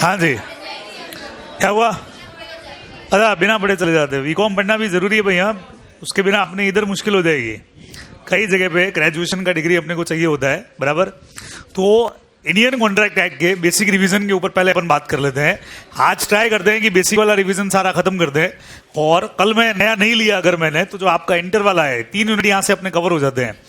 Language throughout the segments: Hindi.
हाँ जी, क्या हुआ? अरे बिना पढ़े चले जाते, बीकॉम पढ़ना भी जरूरी है भैया, उसके बिना अपने इधर मुश्किल हो जाएगी। कई जगह पे ग्रेजुएशन का डिग्री अपने को चाहिए होता है, बराबर। तो इंडियन कॉन्ट्रैक्ट एक्ट के बेसिक रिवीजन के ऊपर पहले अपन बात कर लेते हैं। आज ट्राई करते हैं कि बेसिक वाला रिवीजन सारा खत्म कर दें, और कल मैं नया नहीं लिया अगर मैंने, तो जो आपका इंटर वाला है 3 यूनिट यहाँ से अपने कवर हो जाते हैं।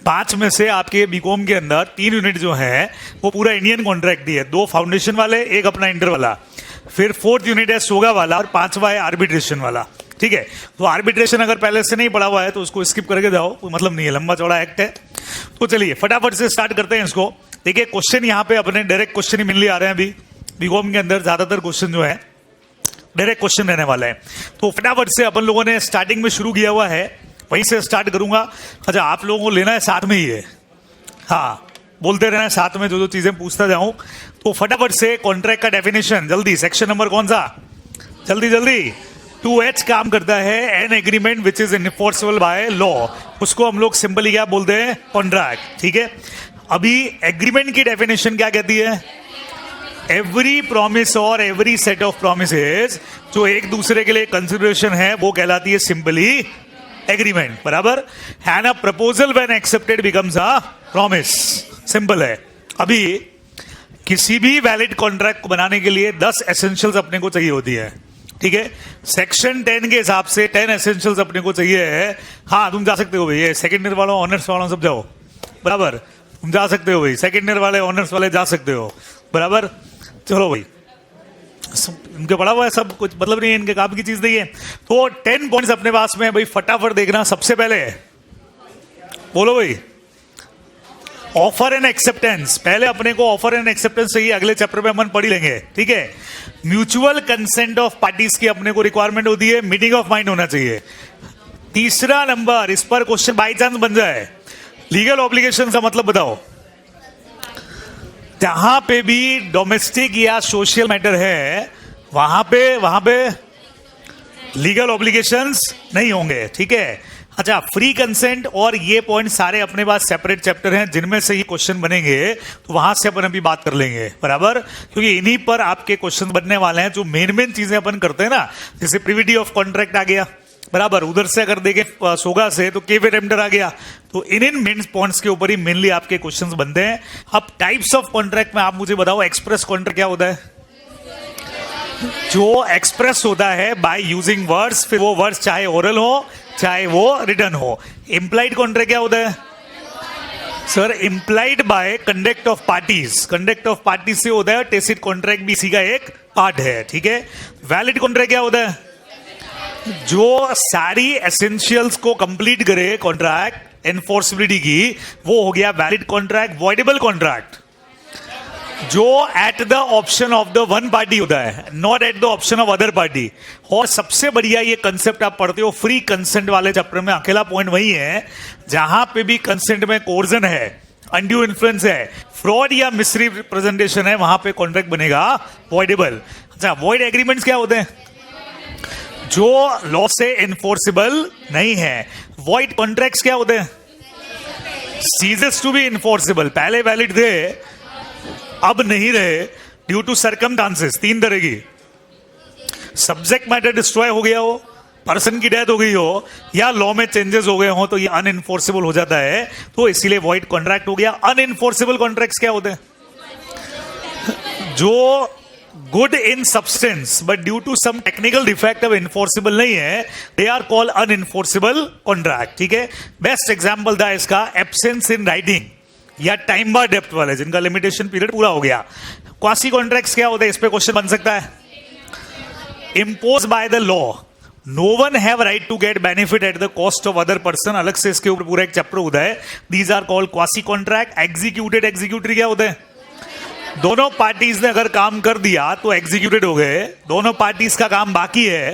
5 में से आपके बीकॉम के अंदर 3 यूनिट जो है वो पूरा इंडियन कॉन्ट्रैक्ट ही है, 2 फाउंडेशन वाले, 1 अपना इंटर वाला, फिर 4th यूनिट है सोगा वाला, और 5वां है आर्बिट्रेशन वाला। ठीक है, तो आर्बिट्रेशन अगर पहले से नहीं पढ़ा हुआ है तो उसको स्किप करके जाओ, कोई मतलब नहीं है, लंबा चौड़ा एक्ट है। तो चलिए फटाफट से स्टार्ट करते हैं इसको। देखिए क्वेश्चन यहाँ पे अपने डायरेक्ट क्वेश्चन ही मिलने आ रहे हैं। अभी बीकॉम के अंदर ज्यादातर क्वेश्चन जो है डायरेक्ट क्वेश्चन रहने वाला है। तो फटाफट से अपन लोगों ने स्टार्टिंग में शुरू किया हुआ है, वहीं से स्टार्ट करूंगा। अच्छा, आप लोगों को लेना है साथ में ही है, हाँ, बोलते रहना है साथ में, जो चीजें पूछता जाऊं। तो फटाफट से कॉन्ट्रैक्ट का डेफिनेशन जल्दी, सेक्शन नंबर कौन सा, जल्दी जल्दी। 2H काम करता है an agreement which is enforceable by law, उसको हम लोग सिंपली क्या बोलते हैं, कॉन्ट्रैक्ट। ठीक है, अभी एग्रीमेंट की डेफिनेशन क्या कहती है? एवरी प्रॉमिस और एवरी सेट ऑफ प्रोमिसेस जो एक दूसरे के लिए कंसिडरेशन है वो कहलाती है सिंपली एग्रीमेंट, बराबर। And a proposal when accepted becomes a promise, simple है। अभी किसी भी वैलिड कॉन्ट्रैक्ट को बनाने के लिए 10 एसेंशियल्स अपने को चाहिए होती है। ठीक है, सेक्शन 10 के हिसाब से 10 एसेंशियल्स अपने को चाहिए है। हाँ, तुम जा सकते हो भाई, ये सेकेंड ईयर वालों, ऑनर्स वालों सब जाओ, बराबर, तुम जा सकते हो भाई, सेकेंड ईयर वाले, ऑनर्स वाले जा सकते हो, बराबर। चलो भाई, इनके पढ़ा हुआ है सब कुछ, मतलब नहीं है, इनके काम की चीज नहीं है। तो 10 पॉइंट्स अपने पास में भाई, फटाफट देखना। सबसे पहले बोलो भाई, ऑफर एंड एक्सेप्टेंस। पहले अपने को ऑफर एंड एक्सेप्टेंस चाहिए, अगले चैप्टर में अपन पढ़ लेंगे। ठीक है, म्यूचुअल कंसेंट ऑफ पार्टीज की अपने को रिक्वायरमेंट होती है, मीटिंग ऑफ माइंड होना चाहिए। तीसरा नंबर, इस पर क्वेश्चन बाई चांस बन जाए, लीगल ऑब्लिगेशन का मतलब बताओ। जहां पे भी डोमेस्टिक या सोशल मैटर है वहां पे लीगल ऑब्लिगेशंस नहीं होंगे। ठीक है, अच्छा, फ्री कंसेंट और ये पॉइंट सारे अपने पास सेपरेट चैप्टर हैं, जिनमें से ही क्वेश्चन बनेंगे, तो वहां से अपन अभी बात कर लेंगे, बराबर। क्योंकि इन्हीं पर आपके क्वेश्चन बनने वाले हैं, जो मेन चीजें अपन करते हैं ना, जैसे प्रिविटी ऑफ कॉन्ट्रैक्ट आ गया, बराबर। उधर से अगर देखें सोगा से तो केवे रेमडर आ गया। तो इन मेन पॉइंट्स के ऊपर ही मेनली आपके क्वेश्चंस बनते हैं। अब टाइप्स ऑफ कॉन्ट्रैक्ट में आप मुझे बताओ, एक्सप्रेस कॉन्ट्रैक्ट क्या होता है? जो एक्सप्रेस होता है बाय यूजिंग वर्ड्स, फिर वो वर्ड्स चाहे ओरल हो चाहे वो रिटर्न हो। इम्प्लाइड कॉन्ट्रैक्ट क्या होता है sir? Implied by conduct of parties. Conduct of parties से होता है, टेसिट कॉन्ट्रैक्ट भी इसी का एक पार्ट है। ठीक है, वैलिड कॉन्ट्रैक्ट क्या होता है? जो सारी एसेंशियल्स को कंप्लीट करे कॉन्ट्रैक्ट एनफोर्सिबिलिटी की, वो हो गया वैलिड कॉन्ट्रैक्ट। वॉइडेबल कॉन्ट्रैक्ट जो at the option of the one party होता है, not at the option of other party. और सबसे बढ़िया ये कंसेप्ट आप पढ़ते हो फ्री कंसेंट वाले चैप्टर में, अकेला पॉइंट वही है जहां पे भी कंसेंट में कोर्जन है, अनड्यू इन्फ्लुएंस है, फ्रॉड या मिसरिप्रेजेंटेशन है, वहां पे कॉन्ट्रैक्ट बनेगा वॉइडेबल। अच्छा, वॉइड एग्रीमेंट्स क्या होते हैं? जो लॉ से इन्फोर्सिबल नहीं है। वॉइड कॉन्ट्रैक्ट्स क्या होते हैं? सीजेस टू बी इन्फोर्सिबल, पहले वैलिड थे अब नहीं रहे ड्यू टू सर्कमस्टांसेस। 3 तरह की, सब्जेक्ट मैटर डिस्ट्रॉय हो गया हो, पर्सन की डेथ हो गई हो, या लॉ में चेंजेस हो गए हो, तो ये अनइन्फोर्सिबल हो जाता है, तो इसीलिए वॉइड कॉन्ट्रैक्ट हो गया। अनइन्फोर्सिबल कॉन्ट्रैक्ट्स क्या होते हैं? जो good in substance but due to some technical defect अब इन्फोर्सिबल नहीं है, they are called unenforceable contract. ठीक है, बेस्ट एग्जांपल था इसका एब्सेंस इन राइटिंग या टाइम बार डेप्थ वाले, जिनका लिमिटेशन पीरियड पूरा हो गया। क्वासी कॉन्ट्रैक्ट्स क्या होते हैं? इस पे क्वेश्चन बन सकता है। Imposed by the law, no one have right to get benefit at the cost of other person, अलग से इसके ऊपर पूरा एक चैप्टर होता है। These are called quasi contract. Executed, executory क्या होते हैं? दोनों पार्टीज ने अगर काम कर दिया तो एग्जीक्यूटेड हो गए, दोनों पार्टीज का काम बाकी है,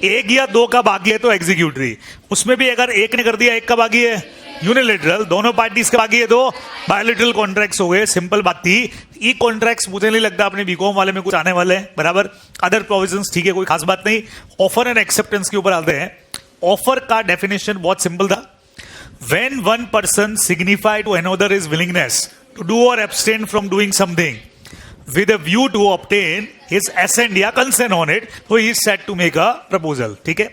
1 या 2 का बाकी है तो एग्जीक्यूटरी। उसमें भी अगर एक ने कर दिया, 1 का बाकी है, यूनिलेटरल। दोनों पार्टीज का बाकी है तो बायोलेटरल कॉन्ट्रैक्ट्स हो गए। सिंपल बात थी। ई कॉन्ट्रैक्ट्स मुझे नहीं लगता अपने बीकॉम वाले में कुछ आने वाले हैं, बराबर। अदर प्रोविजंस ठीक है, कोई खास बात नहीं। ऑफर एंड एक्सेप्टेंस के ऊपर आते हैं। ऑफर का डेफिनेशन बहुत सिंपल था, when one person signify to another his willingness to do or abstain from doing something with a view to obtain his assent या consent on it, so he is set to make a proposal. ठीक है,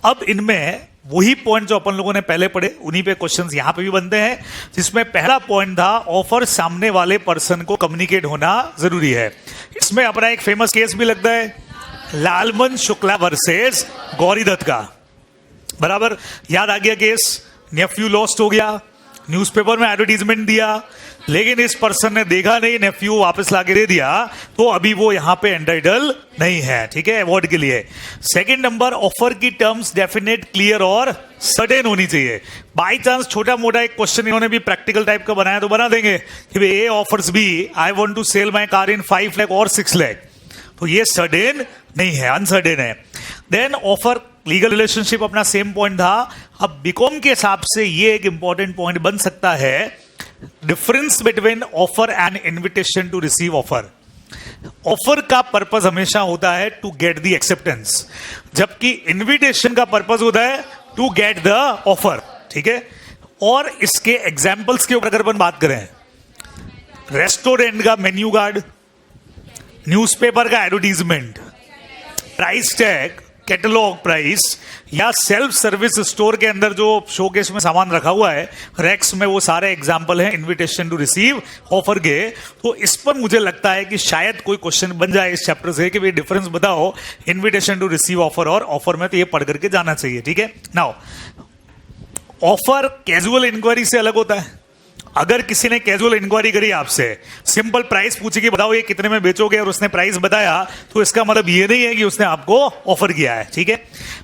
अब इनमें वही पॉइंट जो अपन लोगों ने पहले पढ़े उन्हीं पे क्वेश्चंस यहां पे भी बनते हैं, जिसमें पहला पॉइंट था ऑफर सामने वाले पर्सन को कम्युनिकेट होना जरूरी है. इसमें अपना एक फेमस केस भी लगता है, लालमन शुक्ला वर्सेस गौरी दत्त का. बराबर याद आ गया केस, नेफ्यू लॉस्ट हो गया, न्यूज़पेपर में एडवर्टीजमेंट दिया, लेकिन इस पर्सन ने देखा नहीं, नेफ्यू वापस लाके दे दिया, तो अभी वो यहां पे एंटाइटल नहीं है. ठीक है, अवार्ड के लिए. सेकंड नंबर, ऑफर की टर्म्स डेफिनेट, क्लियर और सर्टेन होनी चाहिए. बाई चांस छोटा मोटा एक क्वेश्चन इन्होंने भी प्रैक्टिकल टाइप का बनाया तो बना देंगे कि भाई A offers B, I want to sell my car in 5 lakh और 6 लाख, तो ये सर्टेन नहीं है, अनसर्टेन है. देन ऑफर, लीगल रिलेशनशिप अपना सेम पॉइंट था. अब बीकॉम के हिसाब से ये एक इंपॉर्टेंट पॉइंट बन सकता है, difference between offer and invitation to receive offer. Offer का पर्पस हमेशा होता है टू गेट द एक्सेप्टेंस, जबकि इनविटेशन का पर्पस होता है टू गेट द ऑफर. ठीक है, और इसके एग्जाम्पल्स के ऊपर अगर अपन बात करें, रेस्टोरेंट का मेन्यू कार्ड, न्यूज़पेपर का advertisement, price tag, catalogue price, या सेल्फ सर्विस स्टोर के अंदर जो शोकेस में सामान रखा हुआ है रैक्स में, वो सारे एग्जाम्पल हैं इनविटेशन टू रिसीव ऑफर के. तो इस पर मुझे लगता है कि शायद कोई क्वेश्चन बन जाए इस चैप्टर से कि भाई डिफरेंस बताओ इनविटेशन टू रिसीव ऑफर और ऑफर में, तो ये पढ़ करके जाना चाहिए. ठीक है, नाउ ऑफर कैजुअल इंक्वायरी से अलग होता है. अगर किसी ने कैजुअल इंक्वायरी करी आपसे, सिंपल प्राइस पूछी कि बताओ ये कितने में बेचोगे, और उसने प्राइस बताया, तो इसका मतलब ये नहीं है कि उसने आपको ऑफर किया है. ठीक है,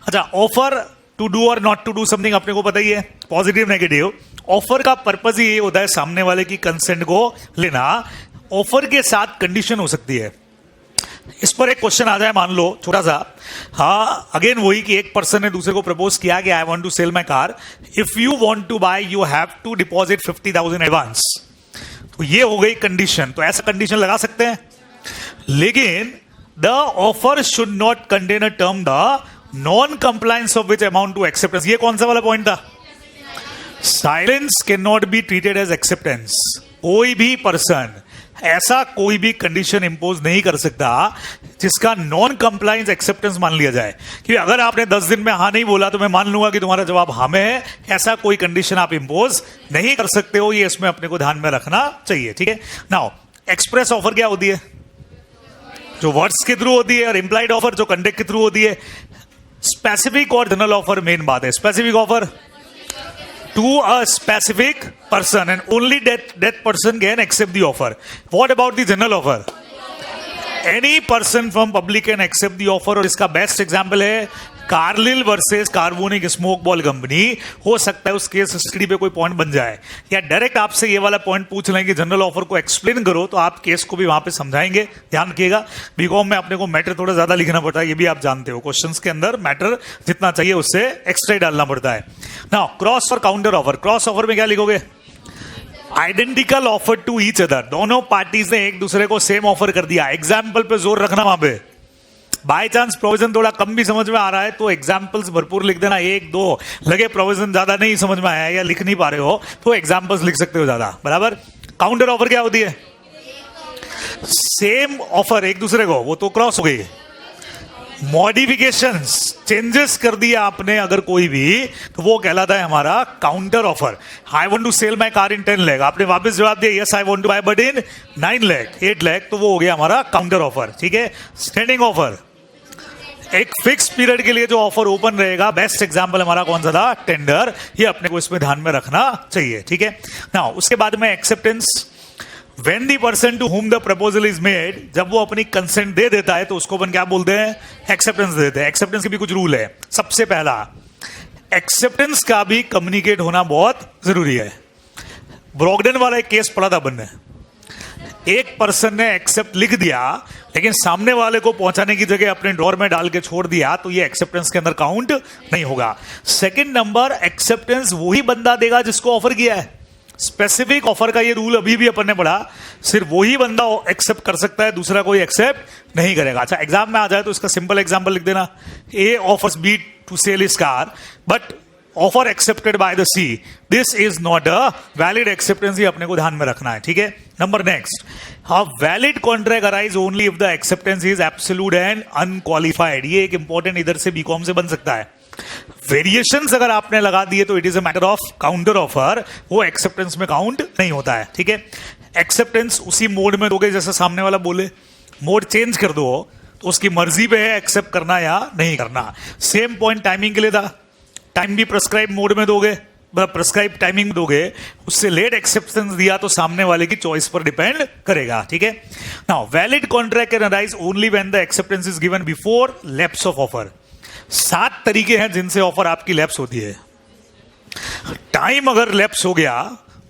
अच्छा, ऑफर टू डू और नॉट टू डू समथिंग अपने को पता ही है, पॉजिटिव नेगेटिव. ऑफर का पर्पस ही ये होता है सामने वाले की कंसेंट को लेना. ऑफर के साथ कंडीशन हो सकती है. इस पर एक क्वेश्चन आ जाए, मान लो छोटा सा, हाँ अगेन वही कि एक पर्सन ने दूसरे को प्रपोज किया कि I want to sell my car, if you want to buy you have to deposit 50,000 advance. तो ये हो गई कंडीशन. तो ऐसा कंडीशन लगा सकते हैं, लेकिन the offer should not contain a term the non compliance of which amount to acceptance. ये कौन सा वाला पॉइंट था? Silence can not be treated as acceptance. कोई भी पर्सन ऐसा कोई भी कंडीशन इंपोज नहीं कर सकता जिसका नॉन कंप्लायंस एक्सेप्टेंस मान लिया जाए. कि अगर आपने 10 दिन में हाँ नहीं बोला तो मैं मान लूंगा कि तुम्हारा जवाब हाँ में है. ऐसा कोई कंडीशन आप इंपोज नहीं कर सकते हो. ये इसमें अपने को ध्यान में रखना चाहिए. ठीक है, नाउ एक्सप्रेस ऑफर क्या होती है? जो वर्ड्स के थ्रू होती है, और इंप्लाइड ऑफर जो कंडक्ट के थ्रू होती है. स्पेसिफिक और जनरल ऑफर मेन बात है. Specific offer to a specific person and only that person can accept the offer. What about the general offer? Any person from public can accept the offer. और इसका बेस्ट एग्जाम्पल है Carlill versus carbonic smoke ball company. हो सकता है उस केस स्टडी पे कोई पॉइंट बन जाए, या डायरेक्ट आपसे ये वाला पॉइंट पूछ लें कि जनरल ऑफर को एक्सप्लेन करो, तो आप केस को भी वहां पे समझाएंगे. ध्यान रखिएगा, बीकॉम में अपने को मैटर थोड़ा ज्यादा लिखना पड़ता है, ये भी आप जानते हो. क्वेश्चंस के अंदर मैटर जितना चाहिए उससे एक्स्ट्रा डालना पड़ता है. नाउ क्रॉस और काउंटर ऑफर. क्रॉस ऑफर में क्या लिखोगे? Identical offer to each other. दोनों पार्टीज ने एक दूसरे को सेम ऑफर कर दिया. एग्जाम्पल पे जोर रखना वहां पे. बाय चांस प्रोविजन थोड़ा कम भी समझ में आ रहा है तो एग्जाम्पल्स भरपूर लिख देना. 1-2 लगे प्रोविजन ज्यादा नहीं समझ में आया या लिख नहीं पा रहे हो तो एग्जाम्पल्स लिख सकते हो ज्यादा. बराबर. काउंटर ऑफर क्या होती है? सेम ऑफर एक दूसरे को, वो तो क्रॉस हो गई. मॉडिफिकेशंस, चेंजेस कर दिया आपने अगर कोई भी, तो वो कहलाता है हमारा counter offer. I want to sell my car in 10 lakh, आपने वापस जवाब दिया yes I want to buy but in 9 lakh 8 lakh, तो वो हो गया हमारा काउंटर ऑफर. ठीक है. स्टैंडिंग ऑफर, एक फिक्स पीरियड के लिए जो ऑफर ओपन रहेगा. बेस्ट एग्जांपल हमारा कौन सा था? टेंडर. ये अपने को इसमें ध्यान में रखना चाहिए. ठीक है. नाउ उसके बाद में acceptance. When the person to whom the proposal is made, जब वो अपनी कंसेंट दे देता है तो उसको अपन क्या बोलते हैं? एक्सेप्टेंस दे देते हैं. एक्सेप्टेंस के भी कुछ रूल है. सबसे पहला, एक्सेप्टेंस का भी कम्युनिकेट होना बहुत जरूरी है. ब्रॉगडन वाला एक केस पड़ा था अपन ने. एक पर्सन ने एक्सेप्ट लिख दिया, लेकिन सामने वाले को पहुंचाने की जगह अपने ड्रॉर में डाल के छोड़ दिया, तो ये एक्सेप्टेंस के अंदर काउंट नहीं होगा. सेकंड नंबर, एक्सेप्टेंस वही बंदा देगा जिसको ऑफर किया है. स्पेसिफिक ऑफर का ये रूल अभी भी अपन ने पढ़ा, सिर्फ वही बंदा एक्सेप्ट कर सकता है, दूसरा कोई एक्सेप्ट नहीं करेगा. अच्छा, एग्जाम में आ जाए तो इसका सिंपल एग्जांपल लिख देना. A offers B to sell his car, but offer accepted by the C, this is not a valid acceptance, ये अपने को ध्यान में रखना है, ठीक है। Number next, a valid contract arise only if the acceptance is absolute and unqualified, ये एक इंपॉर्टेंट इधर से बीकॉम से बन सकता है। वेरिएशंस अगर आपने लगा दिए तो it is a matter of counter offer, वो एक्सेप्टेंस में काउंट नहीं होता है, ठीक है। एक्सेप्टेंस उसी मोड में दोगे जैसे सामने वाला बोले, मोड चेंज कर दो तो उसकी मर्जी पे है एक्सेप्ट करना या नहीं करना। सेम पॉइंट टाइमिंग के लिए था, टाइम भी प्रेस्क्राइब मोड में दोगे, प्रेस्क्राइब टाइमिंग दोगे, उससे लेट एक्सेप्टेंस दिया तो सामने वाले की चॉइस पर डिपेंड करेगा, ठीक है। Now valid contract can arise only when the acceptance is given before lapse of offer. 7 तरीके हैं जिनसे ऑफर आपकी लैप्स होती है। टाइम अगर लैप्स हो गया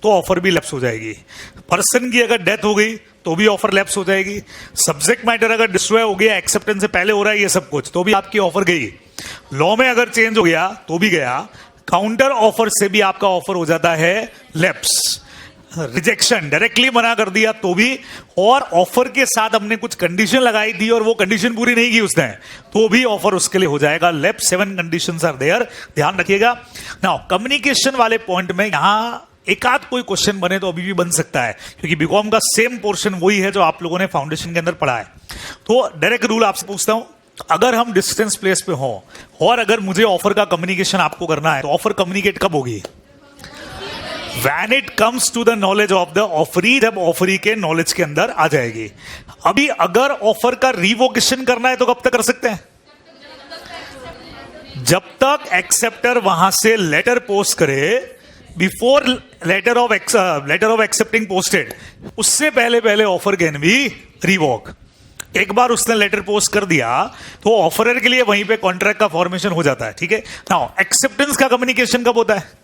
तो ऑफर भी लैप्स हो जाएगी। पर्सन की अगर डेथ हो गई तो भी ऑफर लैप्स हो जाएगी। सब्जेक्ट मैटर अगर डिस्ट्रॉय हो गया, एक्सेप्टेंस से पहले हो रहा है ये सब कुछ, तो भी आपकी ऑफर गई। लॉ में अगर चेंज हो गया तो भी गया। काउंटर ऑफर से भी आपका ऑफर हो जाता है लैप्स। रिजेक्शन, डायरेक्टली मना कर दिया तो भी, और ऑफर के साथ हमने कुछ कंडीशन लगाई थी और वो कंडीशन पूरी नहीं की उसने, तो भी ऑफर उसके लिए हो जाएगा लैप्स। 7 कंडीशंस आर देयर, ध्यान रखिएगा। नाउ कम्युनिकेशन वाले पॉइंट में यहां एक आध कोई क्वेश्चन बने तो अभी भी बन सकता है, क्योंकि बीकॉम का सेम पोर्शन वही है जो आप लोगों ने फाउंडेशन के अंदर पढ़ा है। तो डायरेक्ट रूल आपसे पूछता हूं, अगर हम डिस्टेंस प्लेस पे हो और अगर मुझे ऑफर का कम्युनिकेशन आपको करना है तो ऑफर कम्युनिकेट कब होगी? When it comes to the knowledge of the offeree, जब ऑफरी के नॉलेज के अंदर आ जाएगी। अभी अगर ऑफर का रिवोकेशन करना है तो कब तक कर सकते हैं? जब तक एक्सेप्टर वहां से लेटर पोस्ट करे, before letter of accepting posted, उससे पहले ऑफर कैन बी रिवोक। एक बार उसने लेटर पोस्ट कर दिया तो ऑफरर के लिए वहीं पे कॉन्ट्रैक्ट का फॉर्मेशन हो जाता है, ठीक है। नाउ एक्सेप्टेंस का कम्युनिकेशन कब होता है?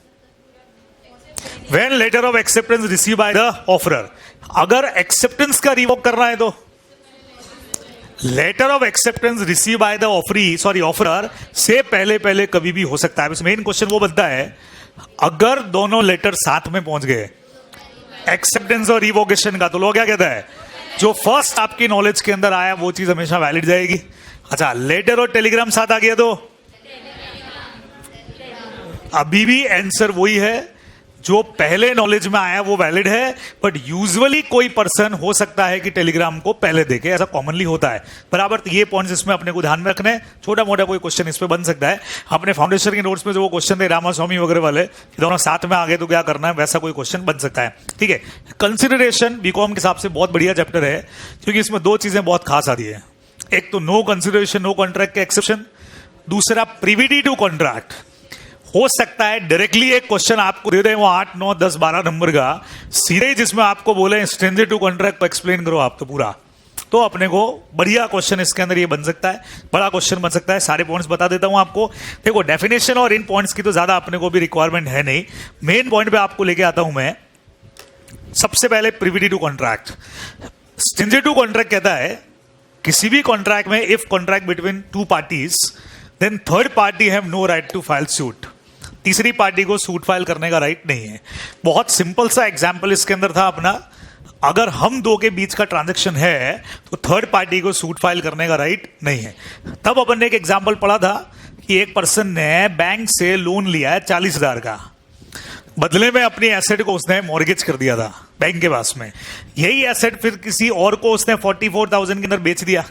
When letter of acceptance received by the offerer। अगर एक्सेप्टेंस का रिवोक करना है तो letter of acceptance receive by the offerer से पहले कभी भी हो सकता है। मेन क्वेश्चन वो बनता है, अगर दोनों लेटर साथ में पहुंच गए एक्सेप्टेंस और रिवोकेशन का, तो लोग क्या कहता है, जो फर्स्ट आपकी नॉलेज के अंदर आया वो चीज हमेशा वैलिड जाएगी। अच्छा, लेटर और टेलीग्राम साथ आ गया तो अभी भी आंसर वही है, जो पहले नॉलेज में आया वो वैलिड है। बट यूजुअली कोई पर्सन हो सकता है कि टेलीग्राम को पहले देखे, ऐसा कॉमनली होता है बराबर। तो ये पॉइंट्स इसमें अपने को ध्यान में रखने हैं। छोटा मोटा कोई क्वेश्चन इस पे बन सकता है। अपने फाउंडेशन के नोट्स में जो वो क्वेश्चन थे रामास्वामी वगैरह वाले, दोनों साथ में आगे तो क्या करना है, वैसा कोई क्वेश्चन बन सकता है, ठीक है। कंसिडरेशन बीकॉम के हिसाब से बहुत बढ़िया चैप्टर है, क्योंकि इसमें 2 चीजें बहुत खास आती है। एक तो नो कंसिडरेशन, नो कॉन्ट्रैक्ट के एक्सेप्शन, दूसरा प्रिविटी टू कॉन्ट्रैक्ट। हो सकता है डायरेक्टली एक क्वेश्चन आपको दे दें वो 8, 9, 10, 12 नंबर का सीधे, जिसमें आपको बोले स्ट्रेंजर टू कॉन्ट्रैक्ट को एक्सप्लेन करो आप तो पूरा, तो अपने को बढ़िया क्वेश्चन इसके अंदर ये बन सकता है, बड़ा क्वेश्चन बन सकता है। सारे पॉइंट्स बता देता हूं आपको। देखो डेफिनेशन और इन पॉइंट्स की तो ज्यादा अपने को भी रिक्वायरमेंट है नहीं, मेन पॉइंट पे आपको लेके आता हूं मैं। सबसे पहले privity to contract. Stranger to contract कहता है किसी भी कॉन्ट्रैक्ट में if contract between 2 parties then third party have no right to file suit. तीसरी पार्टी को सूट फाइल करने का राइट नहीं है। बहुत सिंपल सा एग्जांपल इसके अंदर था अपना, अगर हम 2 के बीच का ट्रांजैक्शन है तो थर्ड पार्टी को सूट फाइल करने का राइट नहीं है। तब अपन ने एक एग्जांपल पढ़ा था कि एक पर्सन ने बैंक से लोन लिया है 40,000 का, बदले में अपनी एसेट को उसने मॉर्गेज कर दिया था बैंक के पास में। यही एसेट फिर किसी और को उसने 44,000 के अंदर बेच दिया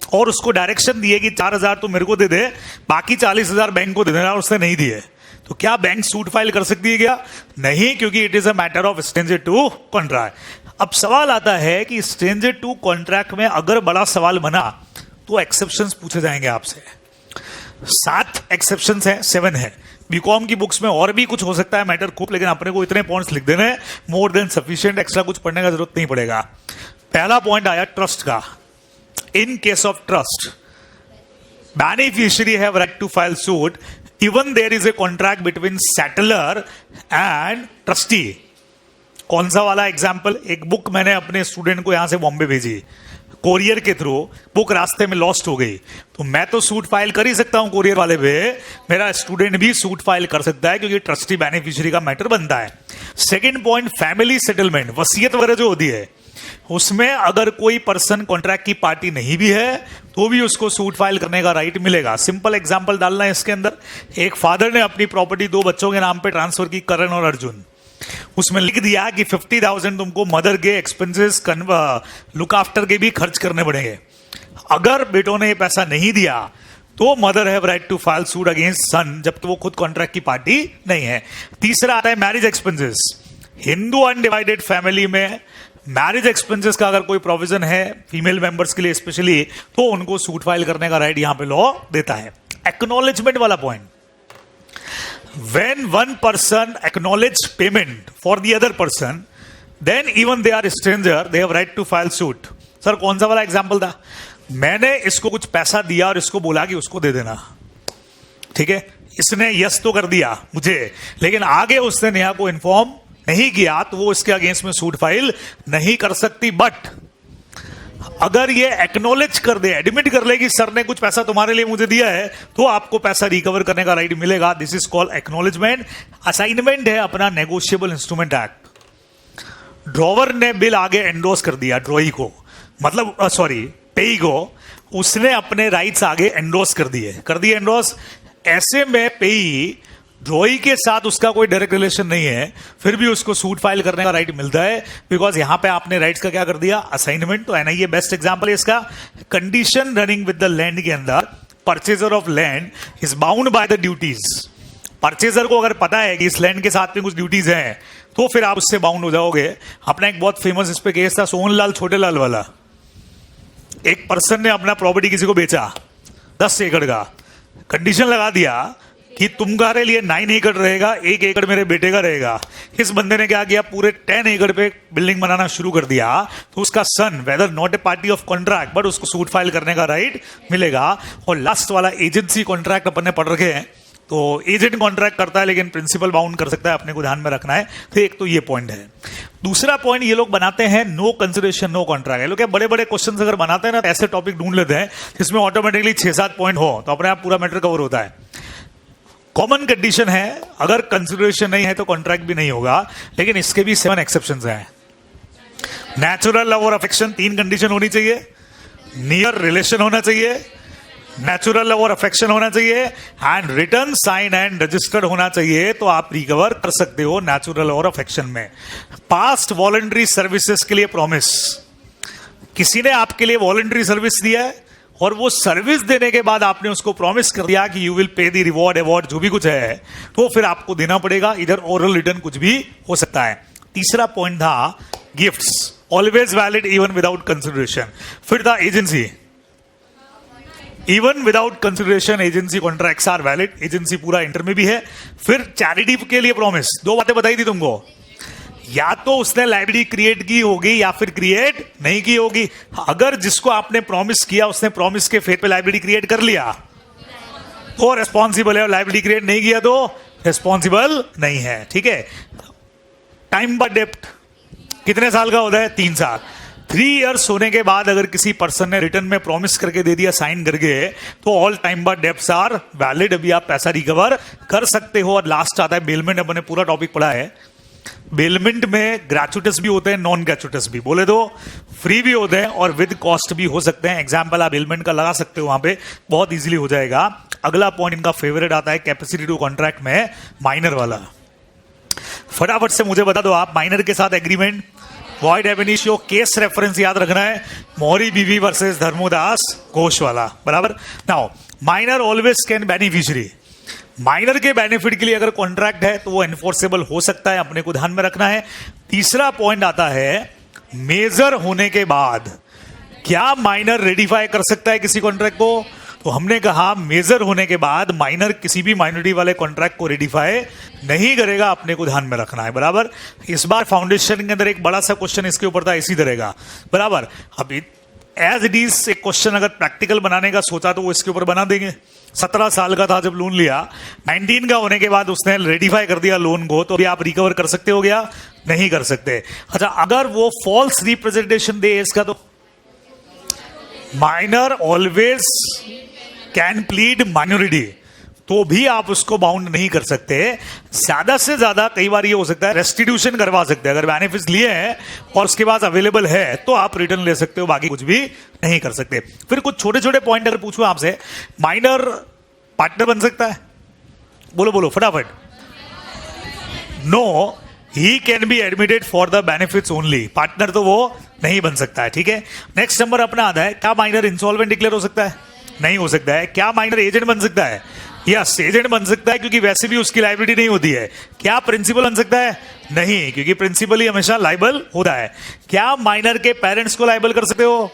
और उसको डायरेक्शन दिए कि 4,000 तो मेरे को दे दे, बाकी 40,000 बैंक को दे देना, और उसने नहीं दिए। तो क्या बैंक सूट फाइल कर सकती है क्या? नहीं, क्योंकि it is a matter of stranger to contract. अब सवाल आता है कि स्ट्रेंजर टू कॉन्ट्रैक्ट में अगर बड़ा सवाल बना तो एक्सेप्शंस पूछे जाएंगे आपसे। 7 एक्सेप्शंस हैं, 7 है। बीकॉम की बुक्स में और भी कुछ हो सकता है मैटर खूब, लेकिन अपने को इतने पॉइंट्स लिख देने मोर देन सफिशिएंट, एक्स्ट्रा कुछ पढ़ने का जरूरत नहीं पड़ेगा। पहला पॉइंट आया ट्रस्ट का। In case of trust beneficiary have right to file suit even there is a contract between settler and trustee. कौन सा वाला एग्जाम्पल? एक बुक मैंने अपने स्टूडेंट को यहां से बॉम्बे भेजी कोरियर के थ्रू, बुक रास्ते में लॉस्ट हो गई, तो मैं तो सूट फाइल कर ही सकता हूं कोरियर वाले पे, मेरा स्टूडेंट भी सूट फाइल कर सकता है, क्योंकि ट्रस्टी बेनिफिशियरी का मैटर बनता है। सेकंड पॉइंट फैमिली सेटलमेंट, वसीयत वगैरह जो होती है, उसमें अगर कोई पर्सन कॉन्ट्रैक्ट की पार्टी नहीं भी है तो भी उसको सूट फाइल करने का राइट मिलेगा। सिंपल एग्जांपल डालना है इसके अंदर। एक फादर ने अपनी प्रॉपर्टी 2 बच्चों के नाम पे ट्रांसफर की, करण और अर्जुन। उसमें लिख दिया कि 50,000 तुमको मदर के एक्सपेंसेस, लुक आफ्टर के भी खर्च करने पड़ेंगे। अगर बेटों ने ये पैसा नहीं दिया तो mother have right to file suit against son, जबकि वो खुद कॉन्ट्रैक्ट की पार्टी नहीं है। तीसरा आता है marriage expenses. Hindu undivided family में मैरिज एक्सपेंसेस का अगर कोई प्रोविजन है फीमेल मेंबर्स के लिए स्पेशली, तो उनको सूट फाइल करने का राइट यहां पे लॉ देता है। एक्नॉलेजमेंट वाला point, when one person acknowledge payment for the other person, then even they are stranger, they have right to file suit. Sir कौन सा वाला एग्जांपल था? मैंने इसको कुछ पैसा दिया और इसको बोला कि उसको दे देना, ठीक है, इसने यस तो कर दिया मुझे, लेकिन आगे उसने नेहा को इन्फॉर्म नहीं किया, तो वो इसके अगेंस्ट में सूट फाइल नहीं कर सकती। बट अगर ये एक्नॉलेज कर दे, एडमिट कर ले कि सर ने कुछ पैसा तुम्हारे लिए मुझे दिया है, तो आपको पैसा रिकवर करने का राइट मिलेगा। This is called acknowledgement. Assignment है अपना नेगोशिएबल इंस्ट्रूमेंट एक्ट। ड्रॉवर ने बिल आगे एंडोर्स कर दिया ड्रॉई को, मतलब सॉरी पेई को, उसने अपने राइट्स आगे एंडोर्स कर दिए एंडोर्स। ऐसे में पेई ड्रॉई के साथ उसका कोई डायरेक्ट रिलेशन नहीं है, फिर भी उसको सूट फाइल करने का राइट मिलता है, बिकॉज यहां पे आपने राइट्स का क्या कर दिया, असाइनमेंट। तो एनआईए बेस्ट एग्जांपल है इसका। Condition running with the land के अंदर purchaser of land is bound by the duties. Purchaser को अगर पता है कि इस लैंड के साथ में कुछ ड्यूटीज हैं, तो फिर आप उससे बाउंड हो जाओगे। अपना एक बहुत फेमस इस पे केस था सोहनलाल छोटेलाल वाला। एक पर्सन ने अपना प्रॉपर्टी किसी को बेचा 10 एकड़ का, कंडीशन लगा दिया कि तुम्हारे लिए 9 एकड़ रहेगा, 1 एकड़ मेरे बेटे का रहेगा। इस बंदे ने क्या किया, पूरे 10 एकड़ पे बिल्डिंग बनाना शुरू कर दिया, तो उसका son whether not a party of contract but उसको सूट फाइल करने का राइट मिलेगा। और लास्ट वाला एजेंसी कॉन्ट्रैक्ट अपन ने पढ़ रखे हैं, तो एजेंट कॉन्ट्रैक्ट करता है लेकिन प्रिंसिपल बाउंड कर सकता है, अपने को ध्यान में रखना है। तो एक तो ये पॉइंट है। दूसरा पॉइंट ये लोग बनाते हैं नो कंसिडरेशन नो कॉन्ट्रैक्ट। ये लोग क्या बड़े बड़े क्वेश्चन अगर बनाते हैं ना, तो ऐसे टॉपिक ढूंढ लेते हैं जिसमें ऑटोमेटिकली 6-7 पॉइंट हो, तो अपने आप पूरा मैटर कवर होता है। कॉमन कंडीशन है, अगर कंसिडरेशन नहीं है तो कॉन्ट्रैक्ट भी नहीं होगा, लेकिन इसके भी 7 एक्सेप्शंस हैं। नेचुरल लव और अफेक्शन 3 कंडीशन होनी चाहिए, नियर रिलेशन होना चाहिए, नेचुरल लव और अफेक्शन होना चाहिए, and written sign and registered होना चाहिए, तो आप रिकवर कर सकते हो नेचुरल और अफेक्शन में। पास्ट वॉलंटरी सर्विसेज के लिए प्रॉमिस, किसी ने आपके लिए वॉलंटरी सर्विस दिया है और वो सर्विस देने के बाद आपने उसको प्रॉमिस कर दिया कि you will pay the reward award जो भी कुछ है, तो फिर आपको देना पड़ेगा। इधर ओरल रिटर्न कुछ भी हो सकता है। तीसरा पॉइंट था gifts, always valid even without consideration. फिर था agency, even without consideration agency contracts are valid, agency पूरा इंटर में भी है। फिर चैरिटी के लिए प्रॉमिस, 2 बातें बताई थी तुमको, या तो उसने लाइब्रेरी क्रिएट की होगी या फिर क्रिएट नहीं की होगी। अगर जिसको आपने प्रॉमिस किया उसने प्रॉमिस के फेथ पे लाइब्रेरी क्रिएट कर लिया तो रेस्पॉन्सिबल है, और लाइब्रेरी क्रिएट नहीं किया तो रेस्पॉन्सिबल नहीं है, ठीक है। टाइम बाय डेप्ट कितने साल का होता है, 3 साल। 3 इयर्स होने के बाद अगर किसी पर्सन ने रिटर्न में प्रॉमिस करके दे दिया साइन करके, तो ऑल टाइम बाय डेप्ट्स आर वैलिड, अभी आप पैसा रिकवर कर सकते हो। और लास्ट आता है बेलमेंट। अपन ने पूरा टॉपिक पढ़ा है। बेलमेंट में ग्रेचुइटस भी होते हैं, नॉन ग्रेचुइटस भी, बोले तो फ्री भी होते हैं और विद कॉस्ट भी हो सकते हैं। एग्जाम्पल आप बेलमेंट का लगा सकते हो, वहां पे बहुत इजीली हो जाएगा। अगला पॉइंट इनका फेवरेट आता है कैपेसिटी टू कॉन्ट्रैक्ट में, माइनर वाला। फटाफट से मुझे बता दो आप, माइनर के साथ एग्रीमेंट, वॉइड एब इनिशियो, केस रेफरेंस याद रखना है, मोहरी बीवी वर्सेस धर्मोदास घोष वाला, बराबर। Now minor always can beneficiary, minor के बेनिफिट के लिए अगर कॉन्ट्रैक्ट है तो वो एनफोर्सेबल हो सकता है, अपने को ध्यान में रखना है। तीसरा पॉइंट आता है मेजर होने के बाद क्या माइनर रेडिफाई कर सकता है किसी कॉन्ट्रैक्ट को, तो हमने कहा मेजर होने के बाद माइनर किसी भी माइनॉरिटी वाले कॉन्ट्रैक्ट को रेडिफाई नहीं करेगा, अपने को ध्यान में रखना है, बराबर। इस बार फाउंडेशन के अंदर एक बड़ा सा क्वेश्चन इसके ऊपर था इसी तरह का, बराबर। अभी एज इट इज एक क्वेश्चन अगर प्रैक्टिकल बनाने का सोचा तो वो इसके ऊपर बना देंगे। 17 साल का था जब लोन लिया, 19 का होने के बाद उसने रेडिफाई कर दिया लोन को, तो अभी आप रिकवर कर सकते हो क्या, नहीं कर सकते। अच्छा, अगर वो फॉल्स रिप्रेजेंटेशन दे इसका, तो minor always can plead minority, तो भी आप उसको बाउंड नहीं कर सकते। ज्यादा से ज्यादा कई बार ये हो सकता है रेस्टिट्यूशन करवा सकते हैं, अगर बेनिफिट्स लिए हैं और उसके बाद अवेलेबल है तो आप रिटर्न ले सकते हो, बाकी कुछ भी नहीं कर सकते। फिर कुछ छोटे छोटे पॉइंट अगर पूछूं आपसे, माइनर पार्टनर बन सकता है? बोलो बोलो फटाफट। No, he can be admitted for the benefits only, partner तो वो नहीं बन सकता है। ठीक है, नेक्स्ट नंबर अपना आता है, क्या माइनर इंसॉल्वेंट डिक्लेयर हो सकता है? नहीं हो सकता है। क्या माइनर एजेंट बन सकता है? यस, एजेंट बन सकता है, क्योंकि वैसे भी उसकी लायबिलिटी नहीं होती है। क्या प्रिंसिपल बन सकता है? नहीं, क्योंकि प्रिंसिपल ही हमेशा लायबल होता है। क्या माइनर के पेरेंट्स को लायबल कर सकते हो?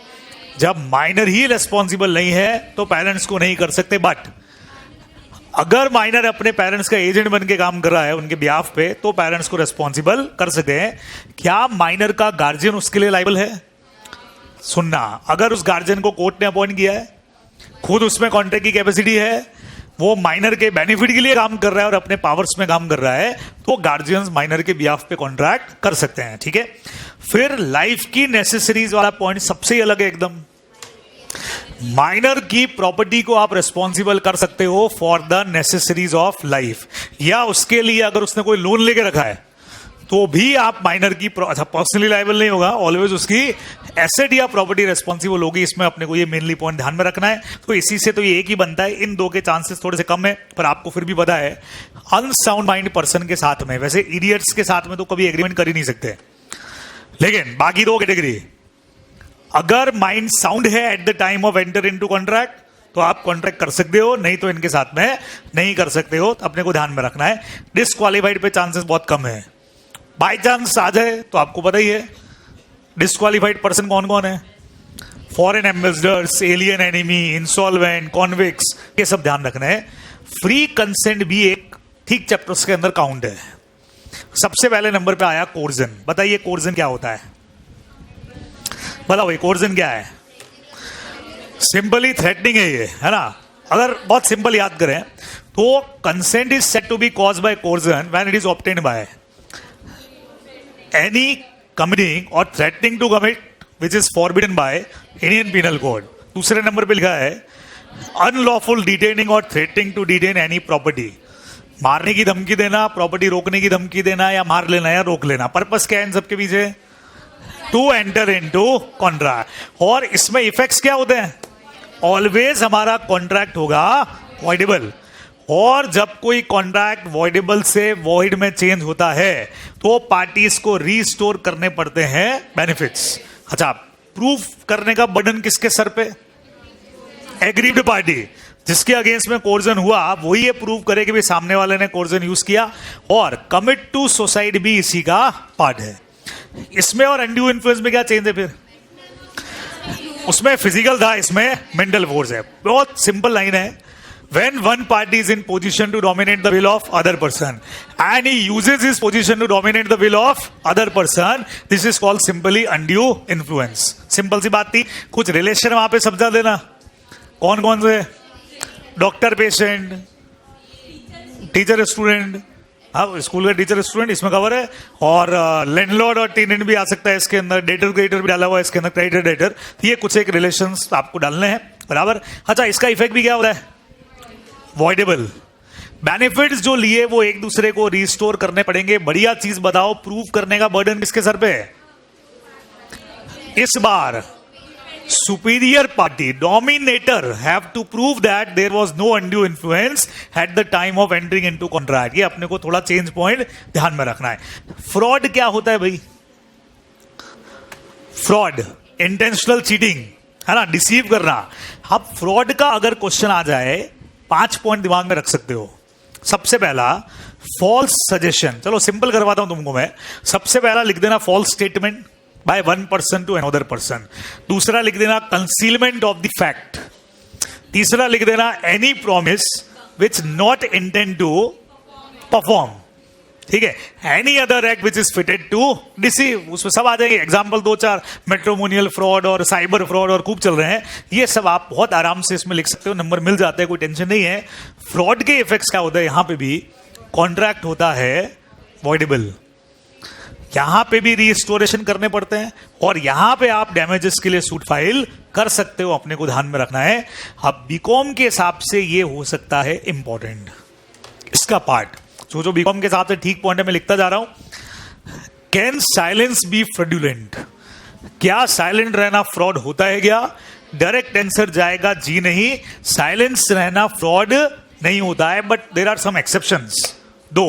जब माइनर ही रेस्पॉन्सिबल नहीं है तो पेरेंट्स को नहीं कर सकते। बट अगर माइनर अपने पेरेंट्स का एजेंट बन के काम कर रहा है उनके बिहाफ पे, तो पेरेंट्स को रेस्पॉन्सिबल कर सकते हैं। क्या माइनर का गार्जियन उसके लिए लायबल है? सुनना, अगर उस गार्जियन को कोर्ट ने अपॉइंट किया है, खुद उसमें कॉन्ट्रैक्ट की कैपेसिटी है, वो माइनर के बेनिफिट के लिए काम कर रहा है और अपने पावर्स में काम कर रहा है, तो गार्जियंस माइनर के बिहाफ पे कॉन्ट्रैक्ट कर सकते हैं। ठीक है, फिर लाइफ की नेसेसरीज वाला पॉइंट सबसे ही अलग है एकदम। माइनर की प्रॉपर्टी को आप रेस्पॉन्सिबल कर सकते हो for the necessaries of life, या उसके लिए अगर उसने कोई लोन लेके रखा है तो भी आप माइनर की पर्सनली लायबल नहीं होगा, ऑलवेज उसकी एसेट या प्रॉपर्टी रेस्पॉन्सिबल होगी। इसमें अपने को ये मेनली पॉइंट ध्यान में रखना है। तो इसी से तो ये एक ही बनता है, इन दो के चांसेस थोड़े से कम है, पर आपको फिर भी पता है अनसाउंड माइंड पर्सन के साथ में, वैसे इडियट्स के साथ में तो कभी एग्रीमेंट कर ही नहीं सकते, लेकिन बाकी दो कैटेगरी, अगर माइंड साउंड है eight the time of enter into contract तो आप कॉन्ट्रैक्ट कर सकते हो, नहीं तो इनके साथ में नहीं कर सकते हो। तो अपने को ध्यान में रखना है। डिसक्वालीफाइड पे चांसेस बहुत कम है, बाई चांस आ जाए तो आपको पता ही है डिसक्वालीफाइड पर्सन कौन कौन है, foreign ambassadors, alien enemy, insolvent, convicts, ये सब ध्यान रखना है। फ्री कंसेंट भी एक ठीक चैप्टर्स के अंदर काउंट है। सबसे पहले नंबर पे आया कोर्जन। बताइए कोर्जन क्या होता है? बताओ भाई, कोर्जन क्या है? सिंपली थ्रेटनिंग है ये, है ना। अगर बहुत सिंपल याद करें तो consent is set to be caused by coercion when it is obtained by any committing और threatening to commit which is forbidden by Indian penal code. दूसरे नंबर पे लिखा है अनलॉफुल डिटेनिंग और threatening to detain any property. मारने की धमकी देना, प्रॉपर्टी रोकने की धमकी देना, या मार लेना या रोक लेना। पर्पस क्या है इन सबके पीछे? To enter into contract. और इसमें इफेक्ट्स क्या होते हैं? ऑलवेज हमारा कॉन्ट्रैक्ट होगा वॉइडेबल, और जब कोई कॉन्ट्रैक्ट वॉइडेबल से वॉइड में चेंज होता है तो पार्टीज को रीस्टोर करने पड़ते हैं बेनिफिट्स। अच्छा, प्रूफ करने का बर्डन किसके सर पे? Agreed party. जिसके अगेंस्ट में कोर्जन हुआ वही ये प्रूव करे कि भाई सामने वाले ने कोर्जन यूज किया, और कमिट टू सुसाइड भी इसी का पार्ट है। इसमें और अनड्यू इन्फ्लुएंस में क्या चेंज है? फिर उसमें फिजिकल था, इसमें मेंटल फोर्स है। बहुत सिंपल लाइन है, when one party is in position to dominate the will of other person and he uses his position to dominate the will of other person, this is called simply undue influence। Simple सी बात थी। कुछ रिलेशन वहां पे समझा देना, कौन कौन से? डॉक्टर पेशेंट, टीचर स्टूडेंट, हाँ स्कूल का टीचर स्टूडेंट इसमें कवर है, और लैंडलॉर्ड और टेनेंट भी आ सकता है इसके अंदर, डेटर क्रेडिटर भी डाला हुआ है इसके अंदर, क्रेडिटर डेटर। तो ये कुछ एक रिलेशंस आपको डालने हैं, बराबर। अच्छा, इसका इफेक्ट भी क्या हो रहा है? वॉइडेबल। बेनिफिट्स जो लिए वो एक दूसरे को रिस्टोर करने पड़ेंगे। बढ़िया चीज बताओ, प्रूव करने का बर्डन किसके सर पे है? इस बार superior party, dominator have to prove that there was no undue influence at the time of entering into contract। ये अपने को थोड़ा चेंज पॉइंट ध्यान में रखना है। फ्रॉड क्या होता है भाई? फ्रॉड इंटेंशनल चीटिंग, है ना, डिसीव करना। अब फ्रॉड का अगर क्वेश्चन आ जाए, 5 पॉइंट दिमाग में रख सकते हो। सबसे पहला फॉल्स सजेशन, चलो सिंपल करवाता हूं तुमको मैं। सबसे पहला लिख देना false statement by one person to another person। दूसरा लिख देना कंसीलमेंट ऑफ द फैक्ट। तीसरा लिख देना any promise which not intend to perform. ठीक है, any other act which is fitted to deceive. उसमें सब आ जाएंगे एग्जाम्पल 2-4, मेट्रोमोनियल फ्रॉड और साइबर फ्रॉड और खूब चल रहे हैं। ये सब आप बहुत आराम से इसमें लिख सकते हो, नंबर मिल जाते हैं, कोई टेंशन नहीं है। फ्रॉड के इफेक्ट्स क्या होता है? यहां पे भी कॉन्ट्रैक्ट होता है वॉइडेबल, यहां पे भी रीस्टोरेशन करने पड़ते हैं, और यहां पे आप डैमेजेस के लिए सूट फाइल कर सकते हो, अपने को ध्यान में रखना है। अब बीकॉम के हिसाब से ये हो सकता है इंपॉर्टेंट, इसका पार्ट जो बीकॉम के हिसाब से ठीक पॉइंट है, मैं लिखता जा रहा हूं। Can silence be fraudulent? क्या साइलेंट रहना फ्रॉड होता है क्या? डायरेक्ट आंसर जाएगा जी नहीं, साइलेंस रहना फ्रॉड नहीं होता है, but there are some exceptions. दो,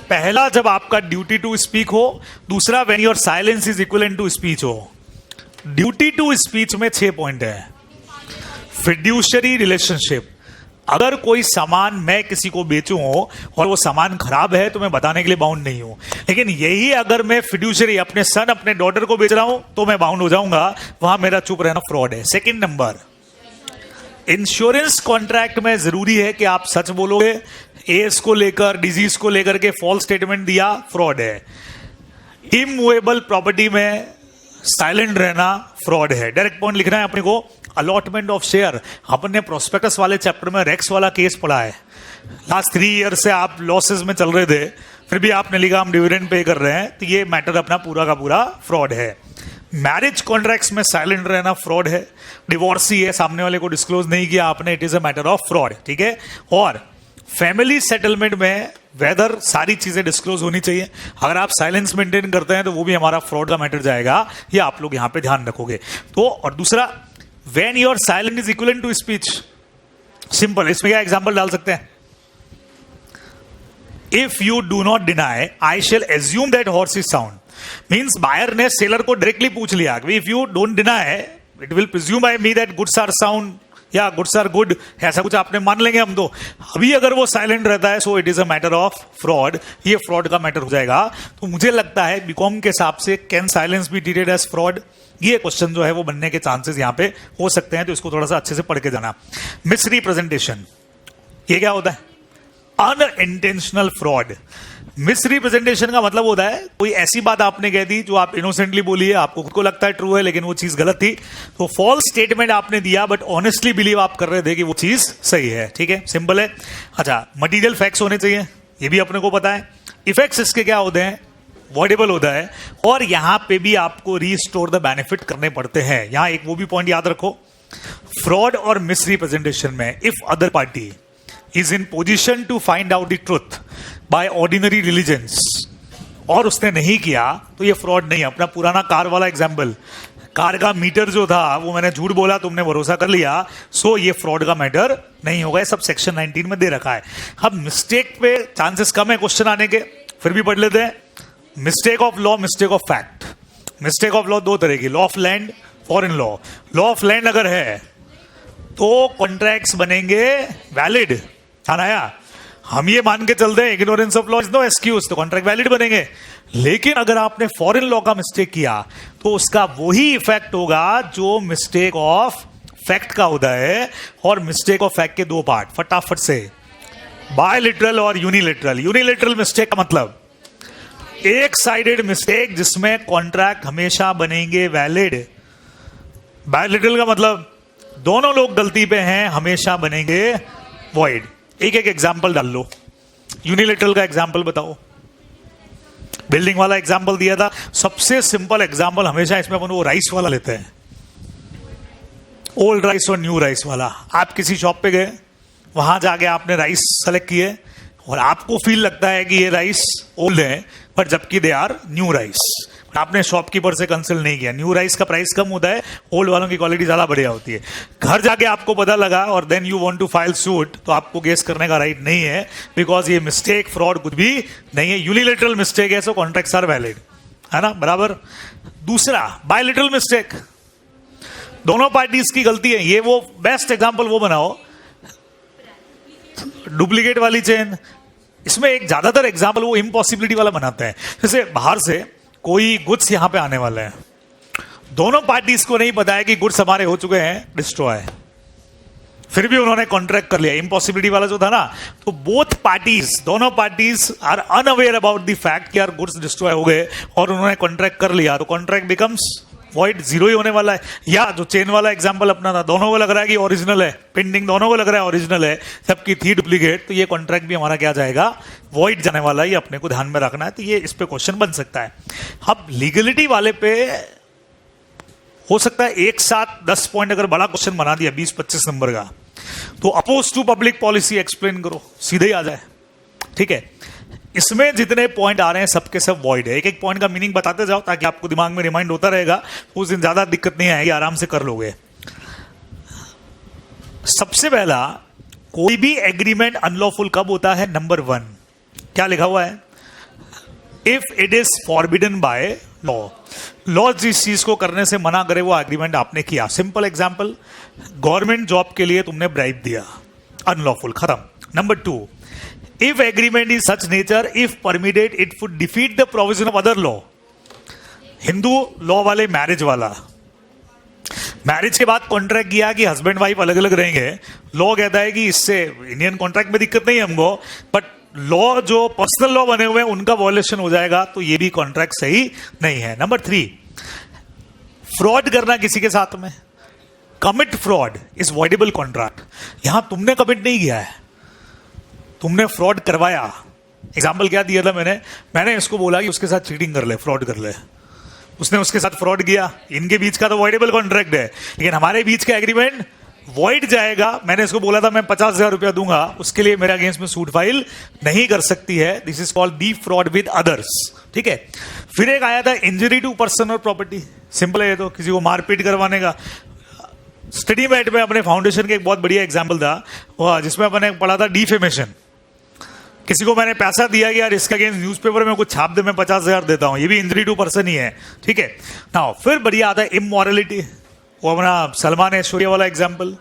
पहला जब आपका ड्यूटी टू स्पीक हो, दूसरा when your silence is equivalent to speech हो। ड्यूटी टू स्पीच में 6 पॉइंट है। फिड्यूशरी रिलेशनशिप, अगर कोई सामान मैं किसी को बेचूं और वो सामान खराब है तो मैं बताने के लिए बाउंड नहीं हूं, लेकिन यही अगर मैं फिड्यूशरी अपने सन अपने डॉटर को बेच रहा हूं तो मैं बाउंड हो जाऊंगा, वहां मेरा चुप रहना फ्रॉड है। सेकंड नंबर, इंश्योरेंस कॉन्ट्रैक्ट में जरूरी है कि आप सच बोलोगे, एज को लेकर डिजीज को लेकर के फॉल्स स्टेटमेंट दिया, फ्रॉड है। इमूवेबल प्रॉपर्टी में साइलेंट रहना फ्रॉड है। डायरेक्ट पॉइंट लिखना है अपने को। अलॉटमेंट ऑफ शेयर, अपन ने प्रोस्पेक्टस वाले चैप्टर में रेक्स वाला केस पढ़ा है। लास्ट 3 ईयर से आप लॉसेस में चल रहे थे, फिर भी आपने लिखा हम डिविडेंड पे कर रहे हैं, तो ये मैटर अपना पूरा का पूरा फ्रॉड है। मैरिज कॉन्ट्रैक्ट्स में साइलेंट रहना फ्रॉड है। डिवोर्सी है, सामने वाले को डिस्क्लोज नहीं किया आपने, it is a matter of fraud, ठीक है। और फैमिली सेटलमेंट में वेदर सारी चीजें डिस्क्लोज होनी चाहिए, अगर आप साइलेंस मेंटेन करते हैं तो वो भी हमारा फ्रॉड का मैटर जाएगा, ये आप लोग यहां पे ध्यान रखोगे। तो और दूसरा, when your silent is equivalent to speech, simple, इसमें क्या एग्जांपल डाल सकते हैं? If you do not deny I shall assume that horse is sound, means buyer ने सेलर को डायरेक्टली पूछ लिया, if you don't deny it will presume by me that goods are sound या गुड्स आर गुड, ऐसा कुछ आपने मान लेंगे हम तो। अभी अगर वो साइलेंट रहता है so it is a matter of fraud, ये फ्रॉड का मैटर हो जाएगा। तो मुझे लगता है बीकॉम के हिसाब से can silence be treated as fraud, ये क्वेश्चन जो है वो बनने के चांसेस यहां पे हो सकते हैं, तो इसको थोड़ा सा अच्छे से पढ़ के जाना। मिसरिप्रेजेंटेशन, ये क्या होता है? Unintentional fraud. मिसरिप्रेजेंटेशन का मतलब होता है कोई ऐसी बात आपने कह दी जो आप इनोसेंटली बोली है, आपको खुद को लगता है ट्रू है लेकिन वो चीज गलत थी, तो फॉल्स स्टेटमेंट आपने दिया बट ऑनेस्टली बिलीव आप कर रहे थे कि वो चीज सही है, ठीक है, सिंपल है। अच्छा, मटीरियल फैक्ट्स होने चाहिए, ये भी अपने को पता है। इफेक्ट्स इसके क्या होते हैं? वॉइडेबल होता है, और यहां पे भी आपको रीस्टोर द बेनिफिट करने पड़ते हैं। यहां एक वो भी पॉइंट याद रखो, फ्रॉड और मिसरिप्रेजेंटेशन में if other party is in position to find out the truth by ordinary religions, और उसने नहीं किया तो ये फ्रॉड नहीं है। अपना पुराना कार वाला एग्जाम्पल, कार का मीटर जो था वो मैंने झूठ बोला, तुमने भरोसा कर लिया, सो ये फ्रॉड का मैटर नहीं होगा। ये सब सेक्शन 19 में दे रखा है। अब मिस्टेक पे चांसेस कम है क्वेश्चन आने के, फिर भी पढ़ लेते हैं। Mistake of law, mistake of fact. Mistake of law 2 तरह की, law of land, foreign law. Law of land अगर है तो कॉन्ट्रैक्ट्स बनेंगे वैलिड, आया हम ये मान के चलते हैं ignorance of law is no excuse, तो कॉन्ट्रैक्ट वैलिड बनेंगे। लेकिन अगर आपने फॉरेन लॉ का मिस्टेक किया तो उसका वही इफेक्ट होगा जो मिस्टेक ऑफ फैक्ट का होता है। और मिस्टेक ऑफ फैक्ट के 2 पार्ट, फटाफट से, बायलिटरल और यूनिलेटरल। यूनिलेटरल मिस्टेक का मतलब एक साइडेड मिस्टेक जिसमें कॉन्ट्रैक्ट हमेशा बनेंगे वैलिड। बायलिटरल का मतलब दोनों लोग गलती पे हैं, हमेशा बनेंगे वॉइड। एक एक एग्जाम्पल डाल लो। यूनिलेटरल का एग्जाम्पल बताओ। बिल्डिंग वाला एग्जाम्पल दिया था, सबसे सिंपल एग्जाम्पल हमेशा इसमें अपन वो राइस वाला लेते हैं, ओल्ड राइस और न्यू राइस वाला। आप किसी शॉप पे गए, वहां जाके आपने राइस सेलेक्ट किए और आपको फील लगता है कि ये राइस ओल्ड है, पर जबकि दे आर न्यू राइस। आपने शॉपकीपर से कंसल्ट नहीं किया, न्यू राइस का प्राइस कम होता है, ओल्ड वालों की क्वालिटी ज्यादा बढ़िया होती है। घर जाके आपको पता लगा और then you want to file suit, तो आपको गेस करने का राइट नहीं है, बिकॉज ये मिस्टेक फ्रॉड कुछ भी नहीं है, यूनिलेटरल मिस्टेक है, सो कॉन्ट्रैक्ट्स आर वैलिड, है ना, बराबर। दूसरा, बायलिटरल मिस्टेक, दोनों पार्टीज की गलती है। ये वो बेस्ट एग्जाम्पल वो बनाओ, डुप्लीकेट वाली चेन। इसमें एक ज्यादातर एग्जाम्पल वो इम्पॉसिबिलिटी वाला बनाते हैं। जैसे बाहर से कोई गुड्स यहां पे आने वाले हैं, दोनों पार्टीज को नहीं पता है कि गुड्स हमारे हो चुके हैं डिस्ट्रॉय, फिर भी उन्होंने कॉन्ट्रैक्ट कर लिया। इम्पॉसिबिलिटी वाला जो था ना, तो बोथ पार्टीज, दोनों parties are unaware about the fact कि यार गुड्स डिस्ट्रॉय हो गए और उन्होंने कॉन्ट्रैक्ट कर लिया, तो कॉन्ट्रैक्ट बिकम्स वॉइड, 0 ही होने वाला है। या जो चेन वाला एग्जांपल अपना था, दोनों को लग रहा है कि ओरिजिनल है, पेंडिंग दोनों को लग रहा है ओरिजिनल है, जबकि थी डुप्लीकेट, तो ये कॉन्ट्रैक्ट भी हमारा क्या जाएगा, वॉइड जाने वाला है। ये अपने को ध्यान में रखना है, तो ये इस पे क्वेश्चन बन सकता है। अब लीगलिटी वाले पे हो सकता है एक साथ 10 पॉइंट अगर बड़ा क्वेश्चन बना दिया 20-25 नंबर का, तो oppose to public policy explain करो, सीधे ही आ जाए। ठीक है, इसमें जितने पॉइंट आ रहे हैं सबके सब वॉइड है। एक एक पॉइंट का मीनिंग बताते जाओ ताकि आपको दिमाग में रिमाइंड होता रहेगा, उस दिन ज्यादा दिक्कत नहीं आएगी, आराम से कर लोगे। सबसे पहला, कोई भी एग्रीमेंट अनलॉफुल कब होता है? नंबर 1 क्या लिखा हुआ है? If it is forbidden by law. Law जिस चीज को करने से मना करे वो एग्रीमेंट आपने किया। सिंपल एग्जांपल, गवर्नमेंट जॉब के लिए तुमने ब्राइब दिया, अनलॉफुल, खत्म। Number 2, if agreement is such nature if permitted it would defeat the provision of other law. Hindu law वाले मैरिज वाला, मैरिज के बाद कॉन्ट्रैक्ट किया कि हस्बैंड वाइफ अलग अलग रहेंगे, लॉ कहता है कि इससे इंडियन कॉन्ट्रैक्ट में दिक्कत नहीं है हमको, बट लॉ जो पर्सनल लॉ बने हुए हैं उनका वॉयलेशन हो जाएगा, तो ये भी कॉन्ट्रैक्ट सही नहीं है। नंबर 3, फ्रॉड करना किसी के साथ में, commit fraud is voidable contract. यहां तुमने कमिट नहीं किया है, तुमने फ्रॉड करवाया। एग्जाम्पल क्या दिया था मैंने इसको बोला कि उसके साथ चीटिंग कर ले, फ्रॉड कर ले, उसने उसके साथ फ्रॉड किया, इनके बीच का तो वॉइडेबल कॉन्ट्रैक्ट है, लेकिन हमारे बीच का एग्रीमेंट वॉइड जाएगा। मैंने इसको बोला था मैं 50,000 रुपया दूंगा, उसके लिए मेरे अगेंस्ट में सूट फाइल नहीं कर सकती है। This is called D fraud with others. ठीक है, फिर एक आया था इंजरी टू पर्सन और प्रॉपर्टी। सिंपल है ये तो, किसी को मारपीट करवाने का। स्टडी मेट में अपने फाउंडेशन के एक बहुत बढ़िया एग्जाम्पल था जिसमें अपने पढ़ा था डिफेमेशन। किसी को मैंने पैसा दिया कि यार इसके अगेंस्ट न्यूज़पेपर में कुछ छाप दे, मैं 50,000 देता हूं, ये भी इंजरी टू पर्सन ही है। ठीक है ना। फिर बढ़िया आता है इमोरलिटी, वो अपना सलमान ऐश्वर्या वाला एग्जाम्पल।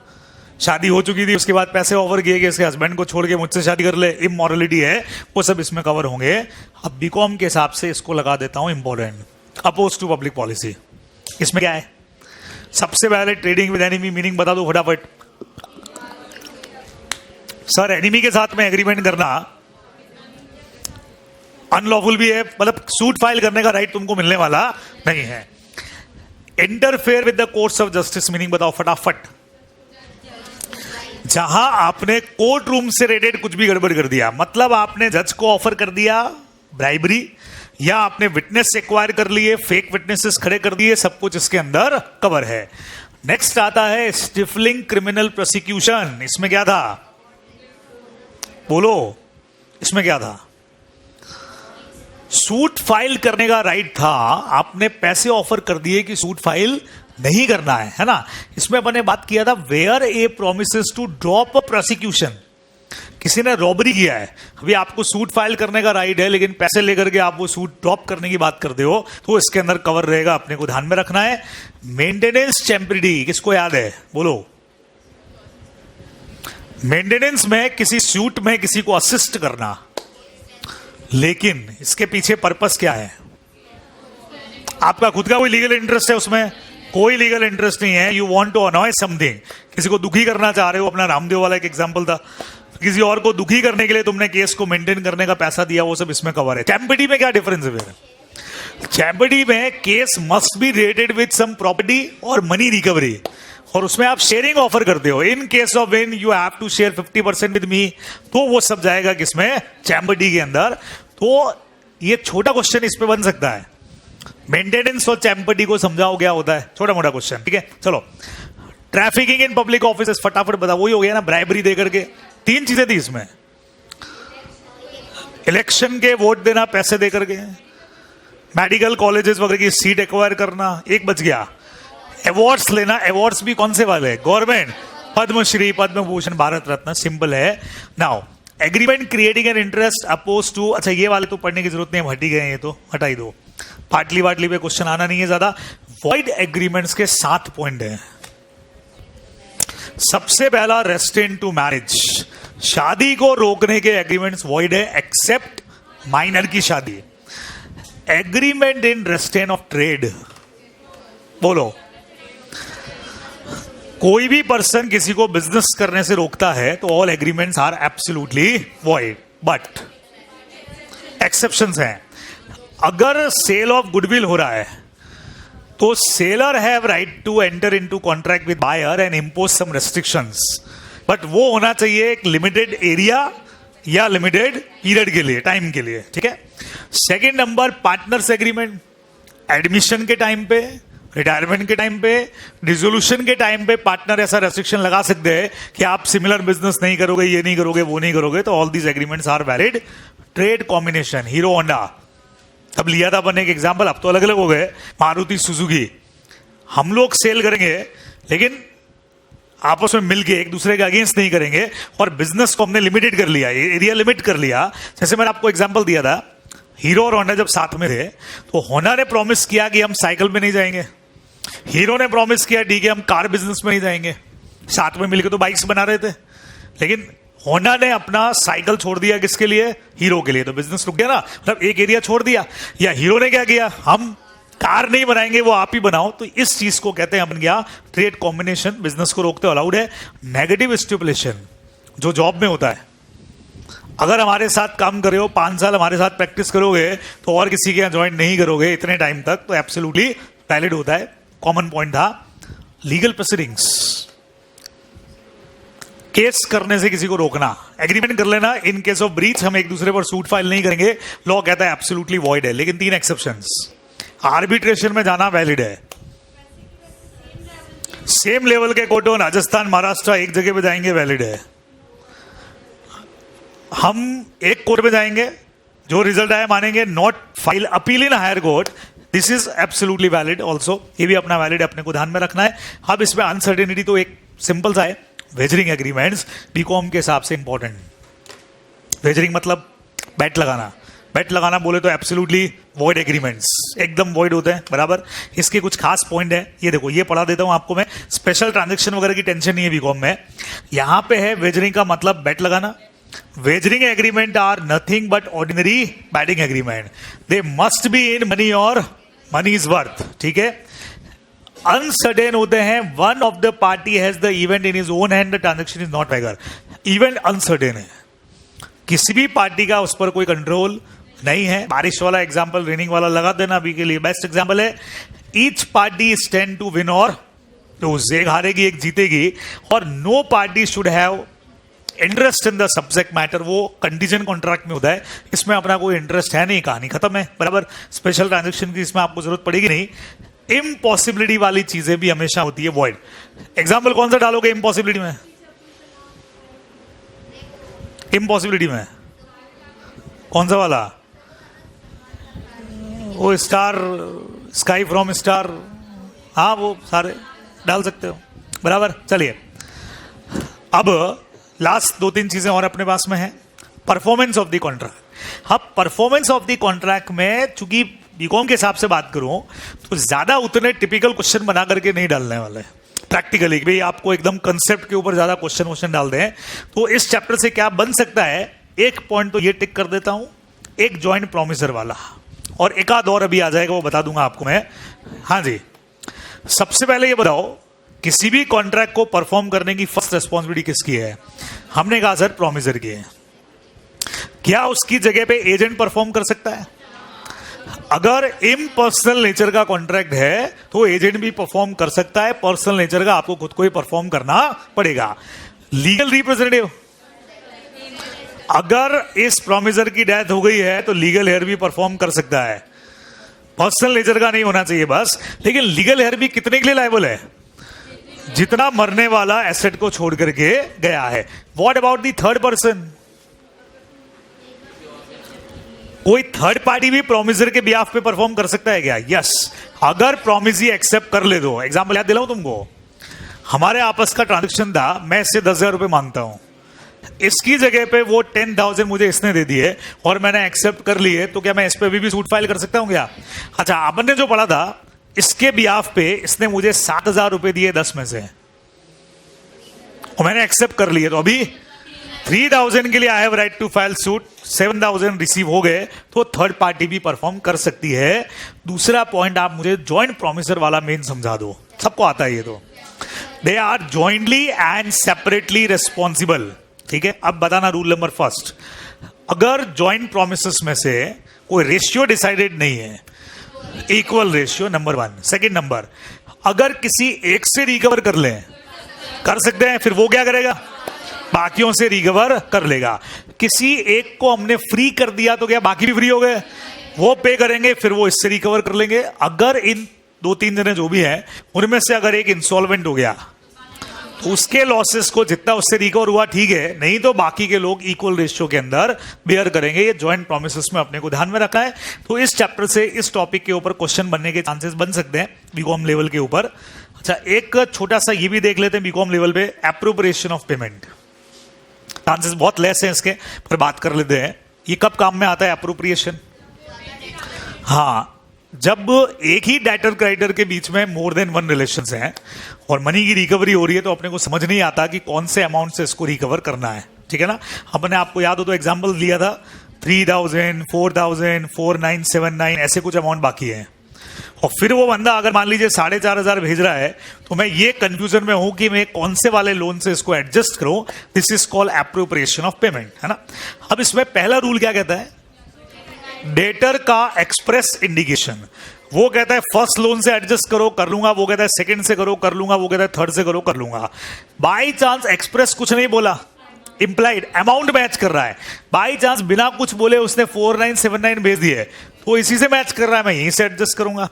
शादी हो चुकी थी, उसके बाद पैसे ऑफर किए कि इसके हस्बैंड को छोड़ के मुझसे शादी कर ले, इमोरलिटी है, वो सब इसमें कवर होंगे। अब बीकॉम के हिसाब से इसको लगा देता हूं important, oppose to public policy. इसमें क्या है? सबसे पहले ट्रेडिंग विद एनिमी मीनिंग बता दो फटाफट। सर एनिमी के साथ में एग्रीमेंट करना अनलॉफुल भी है, मतलब सूट फाइल करने का राइट तुमको मिलने वाला नहीं है। Interfere with the course of justice meaning बताओ फटाफट। जहां आपने कोर्ट रूम से रिलेटेड कुछ भी गड़बड़ कर दिया, मतलब आपने जज को ऑफर कर दिया ब्राइबरी, या आपने विटनेस एक्वायर कर लिए, फेक विटनेसेस खड़े कर दिए, सब कुछ इसके अंदर कवर है। नेक्स्ट आता है स्टिफलिंग क्रिमिनल प्रोसिक्यूशन। इसमें क्या था? बोलो, इसमें क्या था? सूट फाइल करने का राइट था, आपने पैसे ऑफर कर दिए कि सूट फाइल नहीं करना है ना। इसमें अपने बात किया था where a promises to drop a prosecution. किसी ने रॉबरी किया है, अभी आपको सूट फाइल करने का राइट है, लेकिन पैसे लेकर के आप वो सूट ड्रॉप करने की बात करते हो, तो इसके अंदर कवर रहेगा, अपने को ध्यान में रखना है। मेंटेनेंस टेम्परेरी, किसको याद है? बोलो। मेंटेनेंस में किसी सूट में किसी को असिस्ट करना, लेकिन इसके पीछे पर्पस क्या है? आपका खुद का कोई लीगल इंटरेस्ट है उसमें? कोई लीगल इंटरेस्ट नहीं है। You want to annoy something, किसी को दुखी करना चाह रहे हो। अपना रामदेव वाला एक एग्जांपल था, किसी और को दुखी करने के लिए तुमने केस को मेंटेन करने का पैसा दिया, वो सब इसमें कवर है। चैम्पिटी में क्या डिफरेंस है फिर? चैम्पिटी में case must be related with some property और मनी रिकवरी, और उसमें आप शेयरिंग ऑफर करते हो। In case of when you have to share 50% with me, तो वो सब जाएगा किसमें? चैम्पिटी के अंदर। तो ये छोटा क्वेश्चन इस पे बन सकता है, मेंटेनेंस और चैम्पिटी को समझाओ क्या होता है, छोटा मोटा क्वेश्चन। ठीक है, चलो। ट्रैफिकिंग इन पब्लिक ऑफिसेस, फटाफट बताओ। वही हो गया ना, ब्राइबरी देकर के। 3 चीजें थी इसमें, इलेक्शन के वोट देना पैसे देकर के, मेडिकल कॉलेजेस वगैरह की सीट एक्वायर करना, एक बच गया, अवार्ड्स लेना। अवार्ड्स भी कौन से वाले? गवर्नमेंट, पद्मश्री, पद्म भूषण, भारत रत्न। सिंपल है। Now agreement creating an interest oppose to, अच्छा ये वाले तो पढ़ने की जरूरत नहीं, हम हट ही गए, ये तो हटाई दो, पाटली वाटली पे क्वेश्चन आना नहीं है ज्यादा। वॉइड एग्रीमेंट्स के 7 पॉइंट हैं। सबसे पहला रेस्ट्रेंट टू मैरिज, शादी को रोकने के एग्रीमेंट्स वॉइड है एक्सेप्ट माइनर की शादी। Agreement in restaurant of trade, बोलो। कोई भी पर्सन किसी को बिजनेस करने से रोकता है तो all agreements are absolutely void, but exceptions हैं। अगर सेल ऑफ गुडविल हो रहा है तो seller have right to enter into contract with buyer and impose some restrictions, but वो होना चाहिए एक लिमिटेड एरिया या लिमिटेड पीरियड के लिए, टाइम के लिए। ठीक है। Second number, partners agreement, admission के टाइम पे रिटायरमेंट के टाइम पे, डिसोल्यूशन के टाइम पे पार्टनर ऐसा रेस्ट्रिक्शन लगा सकते हैं कि आप सिमिलर बिजनेस नहीं करोगे, ये नहीं करोगे, वो नहीं करोगे, तो all these agreements are valid. Trade combination, Hero Honda अब लिया था अपन एक एग्जांपल, अब तो अलग अलग हो गए. मारुति सुजुकी, हम लोग सेल करेंगे लेकिन आपस में मिलके एक दूसरे के अगेंस्ट नहीं करेंगे, और बिजनेस को हमने लिमिटेड कर लिया, एरिया लिमिट कर लिया. जैसे मैंने आपको एग्जांपल दिया था, हीरो और होंडा जब साथ में थे तो होंडा ने प्रॉमिस किया कि हम साइकिल में नहीं जाएंगे, हीरो ने प्रॉमिस किया ठीक है हम कार बिजनेस में नहीं जाएंगे. साथ में मिलकर तो बाइक्स बना रहे थे, लेकिन होंडा ने अपना साइकिल छोड़ दिया किसके लिए? हीरो के लिए. तो बिजनेस रुक गया ना, मतलब एक एरिया छोड़ दिया. या हीरो ने क्या किया, हम कार नहीं बनाएंगे, वो आप ही बनाओ. तो इस चीज को कहते हैं अपन क्या? Trade combination. बिजनेस को रोकते अलाउड है. नेगेटिव स्टिपुलेशन जो जॉब में होता है, अगर हमारे साथ काम कर रहे हो, 5 साल हमारे साथ प्रैक्टिस करोगे तो और किसी के यहाँ ज्वाइन नहीं करोगे इतने टाइम तक, तो एब्सोल्युटली वैलिड होता है. कॉमन पॉइंट था. लीगल प्रोसीडिंग्स, केस करने से किसी को रोकना. एग्रीमेंट कर लेना, इन केस ऑफ ब्रीच हम एक दूसरे पर सूट फाइल नहीं करेंगे, लॉ कहता है एब्सोल्युटली वॉइड है. लेकिन 3 एक्सेप्शंस. आर्बिट्रेशन में जाना वैलिड है. सेम लेवल के कोर्टों राजस्थान महाराष्ट्र एक जगह पे जाएंगे, वैलिड है. हम एक कोर्ट में जाएंगे, जो रिजल्ट आया मानेंगे. Not file appeal in higher court, this is absolutely valid also. ये भी अपना वैलिड अपने को ध्यान में रखना है. अब इसमें अनसर्टेनिटी तो एक सिंपल सा है. वेजरिंग एग्रीमेंट्स बीकॉम के हिसाब से इंपॉर्टेंट. वेजरिंग मतलब बैट लगाना. बैट लगाना बोले तो एब्सोल्युटली वॉइड एग्रीमेंट्स, एकदम वॉइड होते हैं. बराबर. इसके कुछ खास पॉइंट है, ये देखो, ये पढ़ा देता हूं आपको मैं. स्पेशल ट्रांजेक्शन वगैरह की टेंशन नहीं है बीकॉम में. यहां पे है वेजरिंग का मतलब बैट लगाना. Wagering agreement are nothing but ordinary betting agreement. They must be in money or money is worth. ठीक है. Uncertain होते हैं. One of the party has the event in his own hand. The transaction is not regular. Event uncertain है. किसी भी पार्टी का उस पर कोई कंट्रोल नहीं है. बारिश वाला एग्जाम्पल, रेनिंग वाला लगा देना अभी के लिए बेस्ट एग्जाम्पल है. Each party stand to win or lose. एक हारेगी एक जीतेगी. और no party should have interest in the subject matter. वो कंडीशन कॉन्ट्रैक्ट में होता है, इसमें अपना कोई इंटरेस्ट है नहीं, कहानी खत्म है. बराबर. स्पेशल ट्रांजैक्शन की इसमें आपको जरूरत पड़ेगी नहीं. इम्पॉसिबिलिटी वाली चीजें भी हमेशा होती है वॉइड. एग्जाम्पल कौन सा डालोगे इम्पॉसिबिलिटी में? इम्पॉसिबिलिटी में कौन सा वाला? वो स्टार, स्काई फ्रॉम स्टार, हाँ वो सारे डाल सकते हो. बराबर. चलिए अब लास्ट 2-3 चीजें और अपने पास में है. Performance of the contract. अब परफॉर्मेंस ऑफ द कॉन्ट्रैक्ट में चूंकि बीकॉम के हिसाब से बात करूं तो ज्यादा उतने टिपिकल क्वेश्चन बना करके नहीं डालने वाले. प्रैक्टिकली भाई आपको एकदम कंसेप्ट के ऊपर ज्यादा क्वेश्चन डाल दें तो इस चैप्टर से क्या बन सकता है. एक पॉइंट तो ये टिक कर देता हूं, एक ज्वाइंट प्रोमिसर वाला, और एक आध और अभी आ जाएगा, वो बता दूंगा आपको मैं. हाँ जी. सबसे पहले ये बताओ, किसी भी कॉन्ट्रैक्ट को परफॉर्म करने की फर्स्ट रिस्पॉन्सिबिलिटी किसकी है? हमने कहा सर प्रोमिसर की है. क्या उसकी जगह पे एजेंट परफॉर्म कर सकता है? अगर इम्पर्सनल नेचर का कॉन्ट्रैक्ट है तो एजेंट भी परफॉर्म कर सकता है. पर्सनल नेचर का आपको खुद को ही परफॉर्म करना पड़ेगा. लीगल रिप्रेजेंटेटिव, अगर इस प्रोमिसर की डेथ हो गई है तो लीगल हेयर भी परफॉर्म कर सकता है. पर्सनल नेचर का नहीं होना चाहिए बस. लेकिन लीगल हेयर भी कितने के लिए लायबल है? जितना मरने वाला एसेट को छोड़ करके गया है. What about the third person? कोई थर्ड पार्टी भी प्रोमिसर के बिहाफ पे परफॉर्म कर सकता है क्या? यस, अगर प्रोमिस ही एक्सेप्ट कर ले. दो एग्जांपल याद दिलाऊं तुमको. हमारे आपस का ट्रांजेक्शन था, मैं इससे 10,000 रुपए मांगता हूं, इसकी जगह पे वो 10,000 मुझे इसने दे दिए और मैंने एक्सेप्ट कर लिए, तो क्या मैं इस पे भी सूट फाइल कर सकता हूं क्या? अच्छा, आपने जो पढ़ा था, इसके बिहाफ पे इसने मुझे 7,000 रुपए दिए 10 में से, और मैंने एक्सेप्ट कर लिए, तो अभी 3,000 के लिए I have right to file suit. 7,000 receive हो गए तो थर्ड पार्टी भी परफॉर्म कर सकती है. दूसरा पॉइंट आप मुझे जॉइंट प्रोमिसर वाला मेन समझा दो, सबको आता है ये तो. They are jointly and separately responsible. ठीक है. अब बताना रूल नंबर फर्स्ट. अगर जॉइंट प्रोमिसेस में से कोई रेशियो डिसाइडेड नहीं है, equal ratio, number 1. Second number, अगर किसी एक से रिकवर कर लें, कर सकते हैं, फिर वो क्या करेगा? बाकियों से रिकवर कर लेगा. किसी एक को हमने फ्री कर दिया तो क्या बाकी भी फ्री हो गए? वो पे करेंगे, फिर वो इससे रिकवर कर लेंगे. अगर इन 2-3 जने जो भी है, उनमें से अगर एक इंसॉल्वेंट हो गया तो उसके लॉसेस को जितना उससे रिकवर हुआ ठीक है, नहीं तो बाकी के लोग इक्वल रेशियो के अंदर बेयर करेंगे। ये जॉइंट प्रोमिसेस में अपने को ध्यान में रखा है। तो इस चैप्टर से इस टॉपिक के ऊपर क्वेश्चन बनने के चांसेस बन सकते हैं बीकॉम लेवल के ऊपर। अच्छा, एक छोटा सा ये भी देख लेते हैं बीकॉम लेवल पे, एप्रोप्रिएशन ऑफ पेमेंट। चांसेस बहुत लेस हैं इसके, पर बात कर लेते हैं। ये कब काम में आता है एप्रोप्रिएशन? हाँ, जब एक ही डेटर क्रेडिटर के बीच में मोर देन वन रिलेशंस हैं और मनी की रिकवरी हो रही है, तो अपने को समझ नहीं आता कि कौन से अमाउंट से इसको रिकवर करना है। ठीक है ना? अपने आपको याद हो तो एग्जांपल दिया था 3000, 4000, 4979 ऐसे कुछ अमाउंट बाकी है। और फिर वो बंदा अगर मान लीजिए 4500 भेज रहा है, तो मैं ये कंफ्यूजन में हूं कि मैं कौन से वाले लोन से इसको एडजस्ट करूं। This is called appropriation of payment, है ना? अब इसमें पहला रूल क्या कहता है? डेटर का एक्सप्रेस इंडिकेशन। वो कहता है फर्स्ट लोन से एडजस्ट करो, कर लूंगा। वो कहता है सेकंड से करो, कर लूंगा। वो कहता है थर्ड से करो, कर लूंगा। बाई चांस एक्सप्रेस कुछ नहीं बोला, इंप्लाइड अमाउंट मैच कर रहा है। बाई चांस बिना कुछ बोले उसने 4979 भेज दिए, तो इसी से मैच कर रहा है, मैं यहीं से एडजस्ट करूंगा।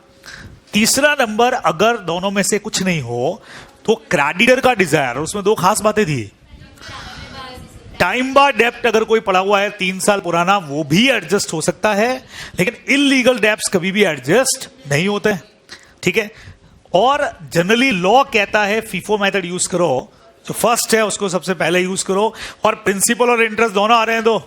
तीसरा नंबर, अगर दोनों में से कुछ नहीं हो तो क्रेडिटर का डिजायर, उसमें दो खास बातें थी। टाइम बार डेप्ट अगर कोई पड़ा हुआ है 3 साल पुराना, वो भी एडजस्ट हो सकता है, लेकिन इलीगल डेप्ट्स कभी भी एडजस्ट नहीं होते। ठीक है? और जनरली लॉ कहता है फीफो मेथड यूज करो, जो फर्स्ट है उसको सबसे पहले यूज करो। और प्रिंसिपल और इंटरेस्ट दोनों आ रहे हैं तो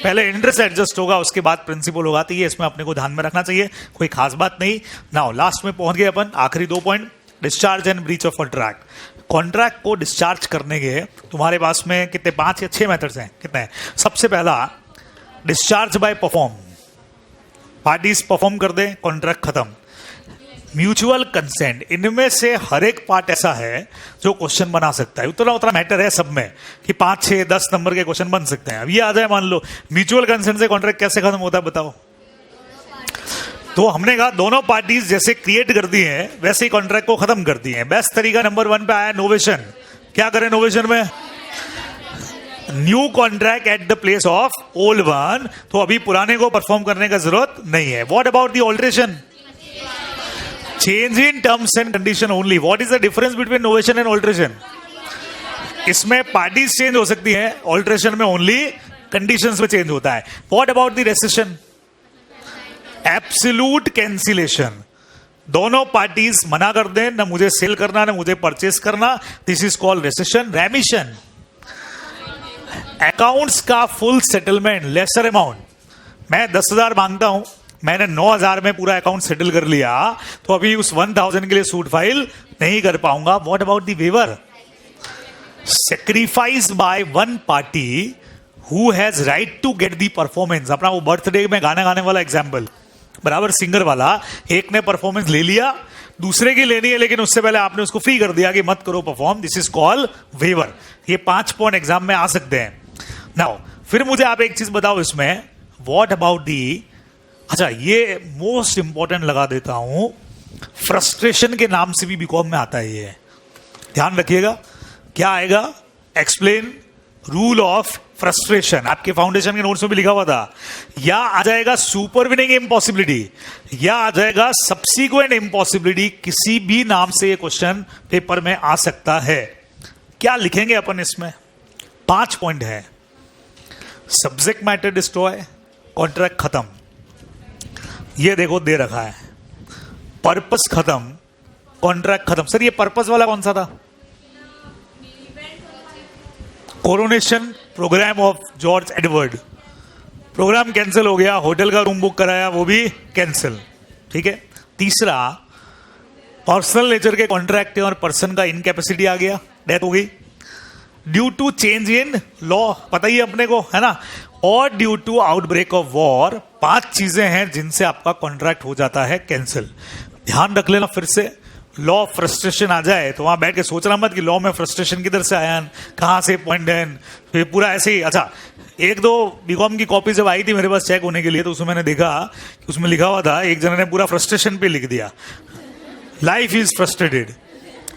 पहले इंटरेस्ट एडजस्ट होगा, उसके बाद प्रिंसिपल होगा। तो ये इसमें अपने को ध्यान में रखना चाहिए, कोई खास बात नहीं। नाउ लास्ट में पहुंच गए अपन, आखिरी 2 point, discharge and breach of contract. Contract को डिस्चार्ज करने के तुम्हारे पास में कितने 5 या 6 मेथड्स हैं। कितने हैं? सबसे पहला discharge by perform, parties perform कर दें, कॉन्ट्रैक्ट खत्म। म्यूचुअल कंसेंट, इनमें से हर एक पार्ट ऐसा है जो क्वेश्चन बना सकता है। उतना उतना मैटर है सब में कि 5, 6, 10 नंबर के क्वेश्चन बन सकते हैं। अब ये आ जाए, मान लो म्यूचुअल कंसेंट से कॉन्ट्रैक्ट कैसे खत्म होता है बताओ? तो हमने कहा दोनों पार्टीज जैसे क्रिएट करती हैं वैसे ही कॉन्ट्रैक्ट को खत्म करती हैं। बेस्ट तरीका नंबर 1 पे आया नोवेशन। क्या करें नोवेशन में? New contract at the place of old one. तो अभी पुराने को परफॉर्म करने का जरूरत नहीं है। What about the alteration? Change in terms and condition only. What is the difference between novation and alteration? इसमें पार्टीज चेंज हो सकती है, ऑल्टरेशन में ओनली कंडीशंस में चेंज होता है। What about the rescission? Absolute cancellation. दोनों पार्टीज मना कर दें, ना मुझे सेल करना ना मुझे परचेस करना, this is called rescission. रेमिशन, accounts का फुल सेटलमेंट, लेसर अमाउंट। मैं 10,000 मांगता हूं, मैंने 9,000 में पूरा अकाउंट सेटल कर लिया, तो अभी उस 1,000 के लिए सूट फाइल नहीं कर पाऊंगा। What about the waiver? Sacrifice by one party who has right to get the performance. अपना वो बर्थडे में गाना गाने वाला एग्जाम्पल, बराबर सिंगर वाला, एक ने परफॉर्मेंस ले लिया, दूसरे की लेनी है, लेकिन उससे पहले आपने उसको फ्री कर दिया कि मत करो perform. This is called waiver. ये 5 पॉइंट एग्जाम में आ सकते हैं। नाउ फिर मुझे आप एक चीज बताओ इसमें, व्हाट अबाउट दी, अच्छा ये मोस्ट इंपॉर्टेंट लगा देता हूं, फ्रस्ट्रेशन के नाम से भी बीकॉम में आता है ये, ध्यान रखिएगा। क्या आएगा? Explain rule of frustration. आपके फाउंडेशन के नोट्स में भी लिखा हुआ था। या आ जाएगा सुपरविनिंग इम्पॉसिबिलिटी, या आ जाएगा सब्सीक्वेंट इम्पॉसिबिलिटी। किसी भी नाम से ये क्वेश्चन पेपर में आ सकता है। क्या लिखेंगे अपन इसमें? 5 पॉइंट है। सब्जेक्ट मैटर डिस्ट्रॉय, कॉन्ट्रैक्ट खत्म, ये देखो दे रखा है। पर्पस खत्म, कॉन्ट्रैक्ट खत्म। सर ये पर्पस वाला कौन सा था? Coronation programme of George Edward. Programme cancel हो गया, होटल का रूम बुक कराया वो भी कैंसिल। ठीक है। तीसरा, पर्सनल नेचर के कॉन्ट्रैक्ट और पर्सन का इनकैपेसिटी आ गया, डेथ हो गई due to change in law, पता ही अपने को है ना, और due to outbreak of war. 5 चीजें हैं जिनसे आपका कॉन्ट्रैक्ट हो जाता है कैंसिल। ध्यान रख लेना। फिर से लॉ फ्रस्ट्रेशन आ जाए तो वहां बैठ के सोचना मत कि लॉ में फ्रस्ट्रेशन किधर से आया, कहां से पॉइंट है, फिर पूरा ऐसे ही। अच्छा, 1-2 बीकॉम की कॉपी जब आई थी मेरे पास चेक होने के लिए, तो उसमें मैंने देखा कि उसमें लिखा हुआ था, एक जने ने पूरा फ्रस्ट्रेशन पे लिख दिया, लाइफ इज फ्रस्ट्रेटेड,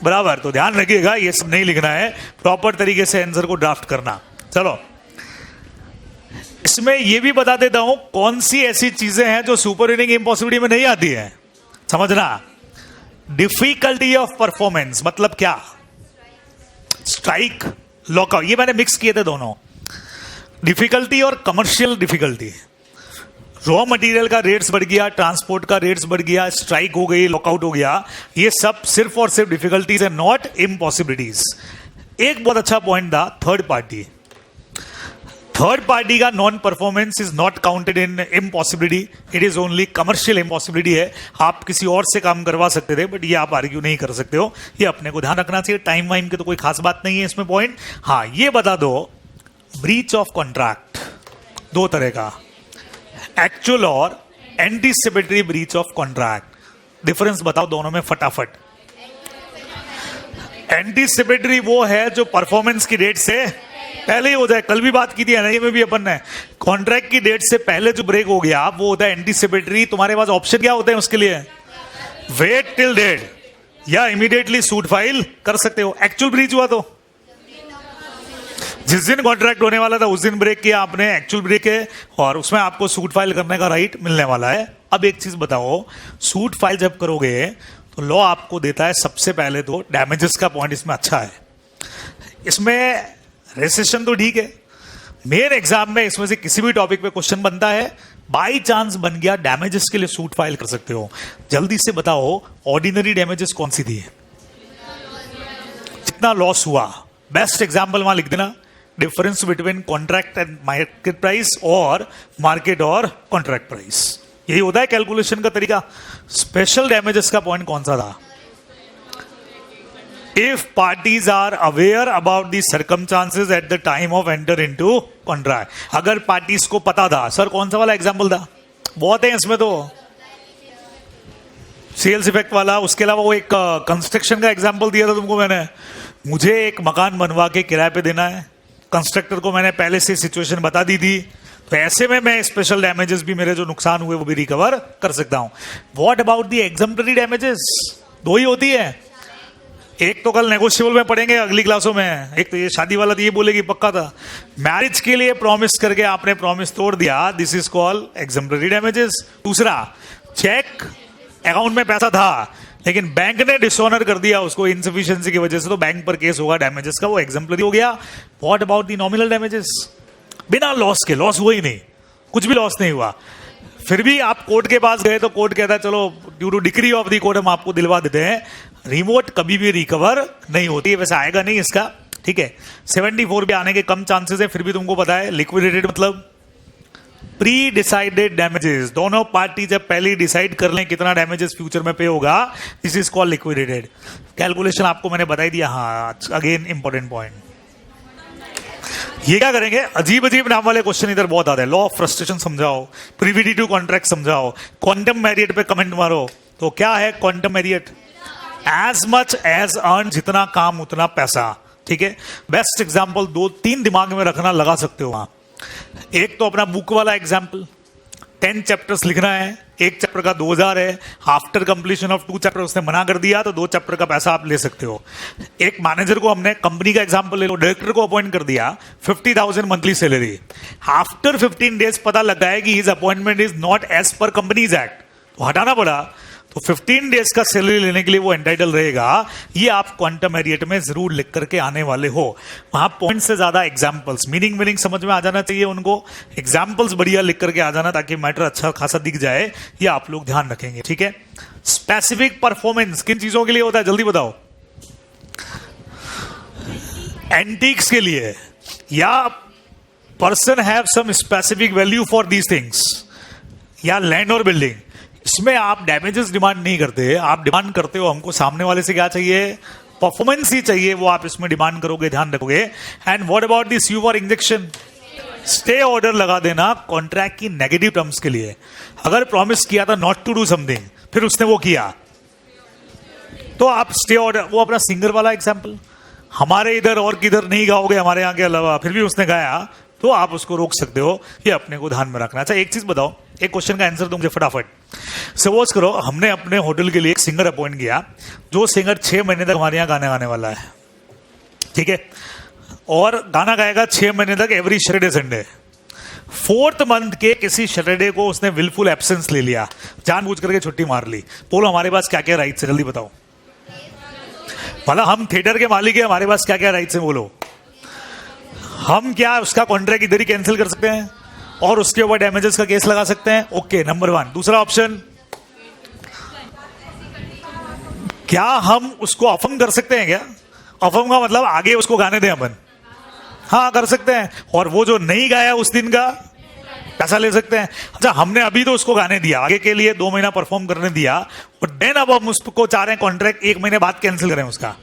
बराबर। तो ध्यान रखिएगा, ये सब नहीं लिखना है, प्रॉपर तरीके से आंसर को ड्राफ्ट करना। चलो, इसमें यह भी बता देता हूं कौन सी ऐसी चीजें हैं जो सुपरविनिंग इम्पॉसिबिलिटी में नहीं आती है, समझना। डिफिकल्टी ऑफ परफॉर्मेंस मतलब क्या? स्ट्राइक, लॉकआउट, ये मैंने मिक्स किए थे दोनों, डिफिकल्टी और कमर्शियल डिफिकल्टी। रॉ मटेरियल का रेट्स बढ़ गया, ट्रांसपोर्ट का रेट्स बढ़ गया, स्ट्राइक हो गई, लॉकआउट हो गया, ये सब सिर्फ और सिर्फ डिफिकल्टीज है, नॉट इम्पॉसिबिलिटीज। एक बहुत अच्छा पॉइंट था थर्ड पार्टी। थर्ड पार्टी का non performance is not counted in impossibility, it is only commercial impossibility है। आप किसी और से काम करवा सकते थे, बट ये आप आर्ग्यू नहीं कर सकते हो, ये अपने को ध्यान रखना चाहिए। टाइम वाइम की तो कोई खास बात नहीं है इसमें पॉइंट। हाँ, ये बता दो, ब्रीच ऑफ कॉन्ट्रैक्ट दो तरह का, एक्चुअल और anticipatory breach of contract, difference बताओ दोनों में फटाफट। एंटीसिपेटरी वो है जो परफॉर्मेंस की डेट से पहले ही हो जाए, कल भी बात की थी एनआईए में भी अपन ने, कॉन्ट्रैक्ट की डेट से पहले जो ब्रेक हो गया वो होता है एंटीसिपेटरी। तुम्हारे पास ऑप्शन क्या होते हैं उसके लिए? वेट टिल डेट या इमीडिएटली सूट फाइल कर सकते हो। एक्चुअल ब्रीच हुआ तो जिस दिन कॉन्ट्रैक्ट होने वाला था उस दिन ब्रेक किया आपने, एक्चुअल ब्रेक है, और उसमें आपको सूट फाइल करने का राइट मिलने वाला है। अब एक चीज बताओ, सूट फाइल जब करोगे तो लॉ आपको देता है सबसे पहले तो डैमेजेस का पॉइंट इसमें अच्छा है। इसमें रेसेशन तो ठीक है, मेन एग्जाम में इसमें से किसी भी टॉपिक पे क्वेश्चन बनता है, बाई चांस बन गया डैमेजेस के लिए सूट फाइल कर सकते हो। जल्दी से बताओ ऑर्डिनरी डैमेजेस कौन सी थी? जितना लॉस हुआ, बेस्ट एग्जाम्पल वहां लिख देना, difference between contract and market price और मार्केट और कॉन्ट्रैक्ट प्राइस, यही होता है कैलकुलेशन का तरीका। स्पेशल डैमेजेस का पॉइंट कौन सा था? If parties are aware about the circumstances at the time of enter into contract. अगर पार्टीज को पता था, सर कौन सा वाला एग्जाम्पल था? बहुत है इसमें तो, सेल्स इफेक्ट वाला, उसके अलावा वो एक कंस्ट्रक्शन का एग्जाम्पल दिया था तुमको मैंने, मुझे एक मकान बनवा के किराए पे देना है, कंस्ट्रक्टर को मैंने पहले से सिचुएशन बता दी थी, तो ऐसे में मैं स्पेशल डैमेजेस भी, मेरे जो नुकसान हुए वो भी रिकवर कर सकता हूं। What about the exemplary damages? दो ही होती है, एक तो कल नेगोशिएबल में पढ़ेंगे अगली क्लासों में, एक तो ये शादी वाला तो ये बोलेगी पक्का था, मैरिज के लिए प्रॉमिस करके आपने प्रॉमिस तोड़ दिया, दिस इज कॉल्ड एग्जम्पलरी डैमेजेस। दूसरा, चेक अकाउंट में पैसा था लेकिन बैंक ने डिसऑनर कर दिया उसको इनसफिशिएंसी की वजह से, तो बैंक पर केस होगा डैमेजेस का, वो एग्जम्पलरी हो गया। What about the nominal damages? बिना लॉस के, लॉस हुआ ही नहीं, कुछ भी लॉस नहीं हुआ, फिर भी आप कोर्ट के पास गए तो कोर्ट कहता है चलो due to decree of the court हम आपको दिलवा देते हैं। रिमोट कभी भी रिकवर नहीं होती है, वैसे आएगा नहीं इसका, ठीक है। 74 पे आने के कम चांसेस है, फिर भी तुमको पता है लिक्विडेटेड मतलब प्री डिसाइडेड डैमेजेस, दोनों पार्टी जब पहले डिसाइड कर लें कितना डैमेजेस फ्यूचर में पे होगा, this is called liquidated. Calculation आपको मैंने बता ही दिया। हाँ, अगेन इंपॉर्टेंट पॉइंट, ये क्या करेंगे, अजीब अजीब नाम वाले क्वेश्चन इधर बहुत आते हैं। लॉ ऑफ फ्रस्ट्रेशन समझाओ, प्रिविटी टू कॉन्ट्रैक्ट समझाओ, क्वांटम मैरियट पे कमेंट मारो। तो क्या है quantum meruit? As much as earn, जितना काम उतना पैसा, ठीक है। बेस्ट एग्जांपल 2-3 दिमाग में रखना, लगा सकते हो वहां। एक तो अपना बुक वाला एग्जाम्पल, 10 चैप्टर्स लिखना है, एक चैप्टर का 2000 है, आफ्टर कंप्लीशन ऑफ 2 चैप्टर उसने मना कर दिया तो 2 चैप्टर का पैसा आप ले सकते हो। एक मैनेजर को, हमने कंपनी का एग्जांपल ले लो, डायरेक्टर को अपॉइंट कर दिया, 50,000 मंथली सैलरी, आफ्टर 15 डेज पता लगा है कि his appointment is not as per companies act, तो हटाना पड़ा, तो 15 डेज का सैलरी लेने के लिए वो एंटाइटल रहेगा। ये आप क्वांटम एरिएट में जरूर लिख करके आने वाले हो। वहां पॉइंट से ज्यादा एग्जांपल्स, मीनिंग समझ में आ जाना चाहिए उनको, एग्जांपल्स बढ़िया लिख करके आ जाना ताकि मैटर अच्छा खासा दिख जाए, ये आप लोग ध्यान रखेंगे, ठीक है। स्पेसिफिक परफॉर्मेंस किन चीजों के लिए होता है, जल्दी बताओ? एंटीक्स के लिए, या person have some specific value for these things, या लैंड और बिल्डिंग। इसमें आप डैमेजेस डिमांड नहीं करते, आप डिमांड करते हो हमको सामने वाले से क्या चाहिए, परफॉर्मेंस ही चाहिए, वो आप इसमें डिमांड करोगे, ध्यान रखोगे। And what about this sue for injunction? Stay order लगा देना कॉन्ट्रैक्ट की नेगेटिव टर्म्स के लिए। अगर प्रॉमिस किया था नॉट टू डू समथिंग, फिर उसने वो किया, तो आप स्टे ऑर्डर, वो अपना सिंगर वाला एग्जाम्पल, हमारे इधर और किधर नहीं गाओगे हमारे यहाँ के अलावा, फिर भी उसने गाया तो आप उसको रोक सकते हो, ये अपने को ध्यान में रखना। अच्छा एक चीज बताओ, एक क्वेश्चन का आंसर दो मुझे फटाफट। सपोज करो हमने अपने होटल के लिए एक सिंगर अपॉइंट किया, जो सिंगर 6 महीने तक हमारे यहाँ गाने गाने वाला है, ठीक है, और गाना गाएगा 6 महीने तक every Saturday Sunday. 4th month के किसी सैटरडे को उसने विलफुल एब्सेंस ले लिया, जानबूझ करके छुट्टी मार ली, बोलो हमारे पास क्या क्या राइट्स है, जल्दी बताओ? मतलब हम थिएटर के मालिक है, हमारे पास क्या क्या राइट्स हैं बोलो। हम क्या उसका कॉन्ट्रैक्ट इधर ही कैंसिल कर सकते हैं और उसके ऊपर डैमेजेस का केस लगा सकते हैं। Okay, number 1। दूसरा ऑप्शन, क्या हम उसको अफर्म कर सकते हैं? क्या अफर्म का मतलब आगे उसको गाने दें अपन? हाँ, कर सकते हैं। और वो जो नहीं गाया उस दिन का पैसा ले सकते हैं। अच्छा, हमने अभी तो उसको गाने दिया, आगे के लिए 2 महीना परफॉर्म करने दिया, और देन अब हम उसको चाह रहे हैं कॉन्ट्रैक्ट 1 महीने बाद कैंसिल करें उसका,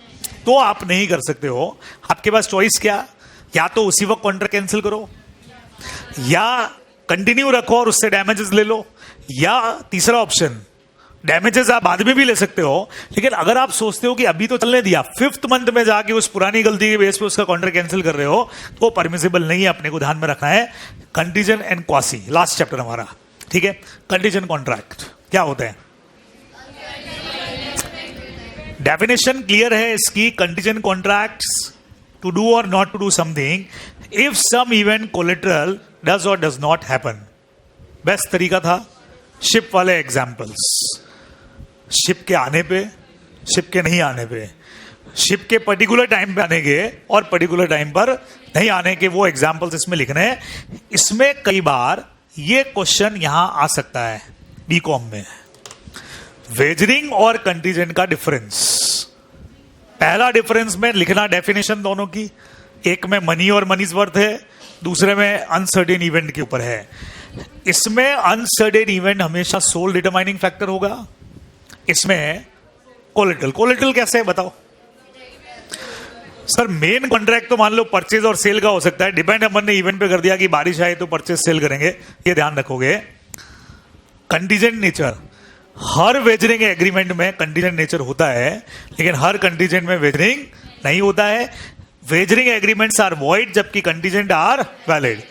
तो आप नहीं कर सकते हो। आपके पास चॉइस क्या, या तो उसी वक्त कॉन्ट्रैक्ट कैंसिल करो, या कंटिन्यू रखो और उससे डैमेजेस ले लो, या तीसरा ऑप्शन डैमेजेस आप बाद में भी ले सकते हो। लेकिन अगर आप सोचते हो कि अभी तो चलने दिया, 5th मंथ में जाके उस पुरानी गलती के बेस पे उसका कॉन्ट्रैक्ट कैंसिल कर रहे हो, तो परमिसिबल नहीं है। अपने को ध्यान में रखना है। Contingent and quasi, last chapter हमारा, ठीक है। कंटीजेंट कॉन्ट्रैक्ट क्या होते हैं? डेफिनेशन क्लियर है इसकी। कंटीजेंट कॉन्ट्रैक्ट्स टू डू और not to do something if some event collateral does और डज नॉट हैपन। बेस्ट तरीका था शिप वाले एग्जाम्पल्स, शिप के आने पे, शिप के नहीं आने पे, शिप के पर्टिकुलर टाइम पे आने के और पर्टिकुलर टाइम पर नहीं आने के, वो एग्जाम्पल्स इसमें लिखने हैं। इसमें कई बार ये क्वेश्चन यहां आ सकता है बीकॉम में, वेजरिंग और कंटीजेंट का डिफरेंस। पहला डिफरेंस में लिखना डेफिनेशन दोनों की, एक में मनी और मनीज वर्थ है, दूसरे में अनसर्टेन इवेंट के ऊपर है। इसमें अनसर्टेन इवेंट हमेशा सोल डिटरमाइनिंग फैक्टर होगा, इसमें कोलेटरल। कोलेटरल कैसे है बताओ सर? मेन कॉन्ट्रैक्ट तो मान लो परचेज और सेल का हो सकता है, डिपेंड अपन ने इवेंट पे कर दिया कि बारिश आए तो परचेज सेल करेंगे, ये ध्यान रखोगे। कंटीजेंट नेचर, हर वेजरिंग एग्रीमेंट में कंटीजेंट नेचर होता है, लेकिन हर कंटीजेंट में वेजरिंग नहीं होता है। वेजरिंग एग्रीमेंट्स आर वॉइड जबकि कंटीजेंट आर वैलिड।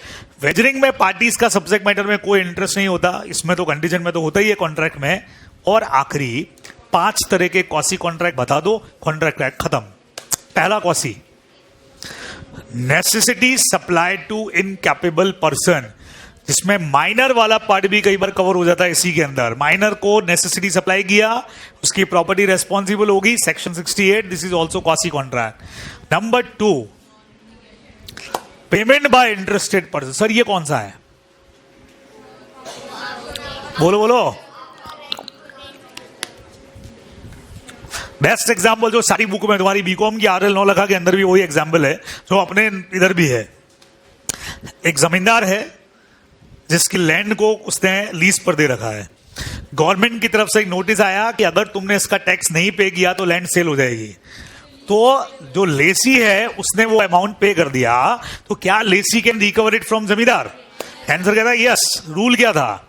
वेजरिंग में पार्टीज का सब्जेक्ट मैटर में कोई इंटरेस्ट नहीं होता, इसमें तो कंटीजेंट में तो होता ही है कॉन्ट्रैक्ट में। और आखिरी 5 तरह के कॉसी कॉन्ट्रैक्ट बता दो, कॉन्ट्रैक्ट खत्म। पहला quasi, necessity supply to incapable person, जिसमें माइनर वाला पार्ट भी कई बार कवर हो जाता है इसी के अंदर। माइनर को नेसेसिटी सप्लाई किया, उसकी प्रॉपर्टी रेस्पॉन्सिबल होगी, section 68, this is also quasi contract. Number 2, payment by interested person. Sir ये कौन सा है? बोलो बोलो। बेस्ट एग्जाम्पल जो सारी बुक में तुम्हारी बीकॉम की RL 9 लखा के अंदर भी वही एग्जाम्पल है जो अपने इधर भी है। एक जमींदार है जिसकी लैंड को उसने लीज पर दे रखा है। गवर्नमेंट की तरफ से एक नोटिस आया कि अगर तुमने इसका टैक्स नहीं पे किया तो लैंड सेल हो जाएगी। तो जो लेसी है उसने वो अमाउंट पे कर दिया, तो क्या lessee can recover it from zamindar? Answer कहता है यस। रूल क्या था?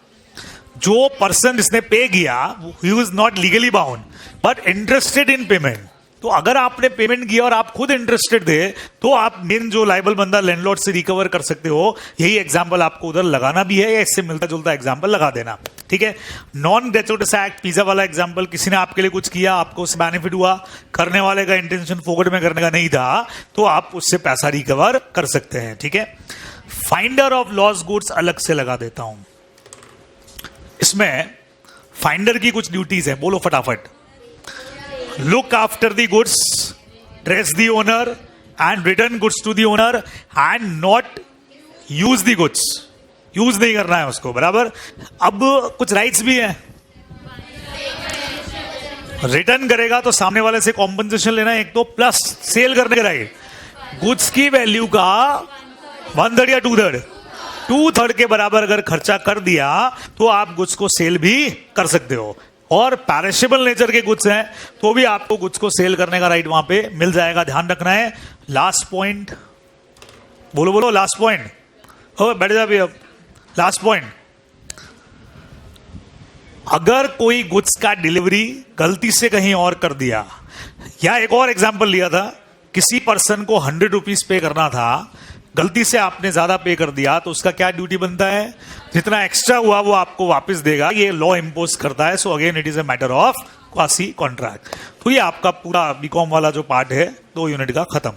जो पर्सन जिसने पे किया he was not legally bound but interested in payment. तो अगर आपने पेमेंट किया और आप खुद इंटरेस्टेड थे तो आप मेन जो लाइबल बंदा लैंडलॉर्ड से रिकवर कर सकते हो। यही एग्जांपल आपको उधर लगाना भी है या इससे मिलता जुलता एग्जांपल लगा देना, ठीक है। नॉन ग्रेचुइटस एक्ट, पिज्जा वाला एग्जांपल, किसी ने आपके लिए कुछ किया, आपको उससे बेनिफिट हुआ, करने वाले का इंटेंशन फोकट में करने का नहीं था, तो आप उससे पैसा रिकवर कर सकते हैं, ठीक है। फाइंडर ऑफ लॉस्ट गुड्स अलग से लगा देता हूं। इसमें फाइंडर की कुछ ड्यूटीज है, बोलो फटाफट। Look after the goods, trace the owner and return goods to the owner and not use the goods. Use नहीं करना है उसको, बराबर। अब कुछ राइट्स भी हैं। रिटर्न करेगा तो सामने वाले से कॉम्पनसेशन लेना है एक तो, प्लस सेल करने का राइट। गुड्स की वैल्यू का 1/3 या 2/3, 2/3 के बराबर अगर खर्चा कर दिया तो आप गुड्स को सेल भी कर सकते हो। और पैरिशेबल नेचर के गुड्स हैं तो भी आपको गुड्स को सेल करने का राइट वहां पे मिल जाएगा, ध्यान रखना है। लास्ट पॉइंट, बोलो बोलो लास्ट पॉइंट। हो बैठ जा भी अब। लास्ट पॉइंट, अगर कोई गुड्स का डिलीवरी गलती से कहीं और कर दिया, या एक और एग्जांपल लिया था, किसी पर्सन को 100 रुपीज पे करना था, गलती से आपने ज्यादा पे कर दिया, तो उसका क्या ड्यूटी बनता है? जितना एक्स्ट्रा हुआ वो आपको वापस देगा, ये लॉ इंपोज करता है। So again it is a matter of quasi contract. तो ये आपका पूरा बीकॉम वाला जो पार्ट है 2 यूनिट का खत्म।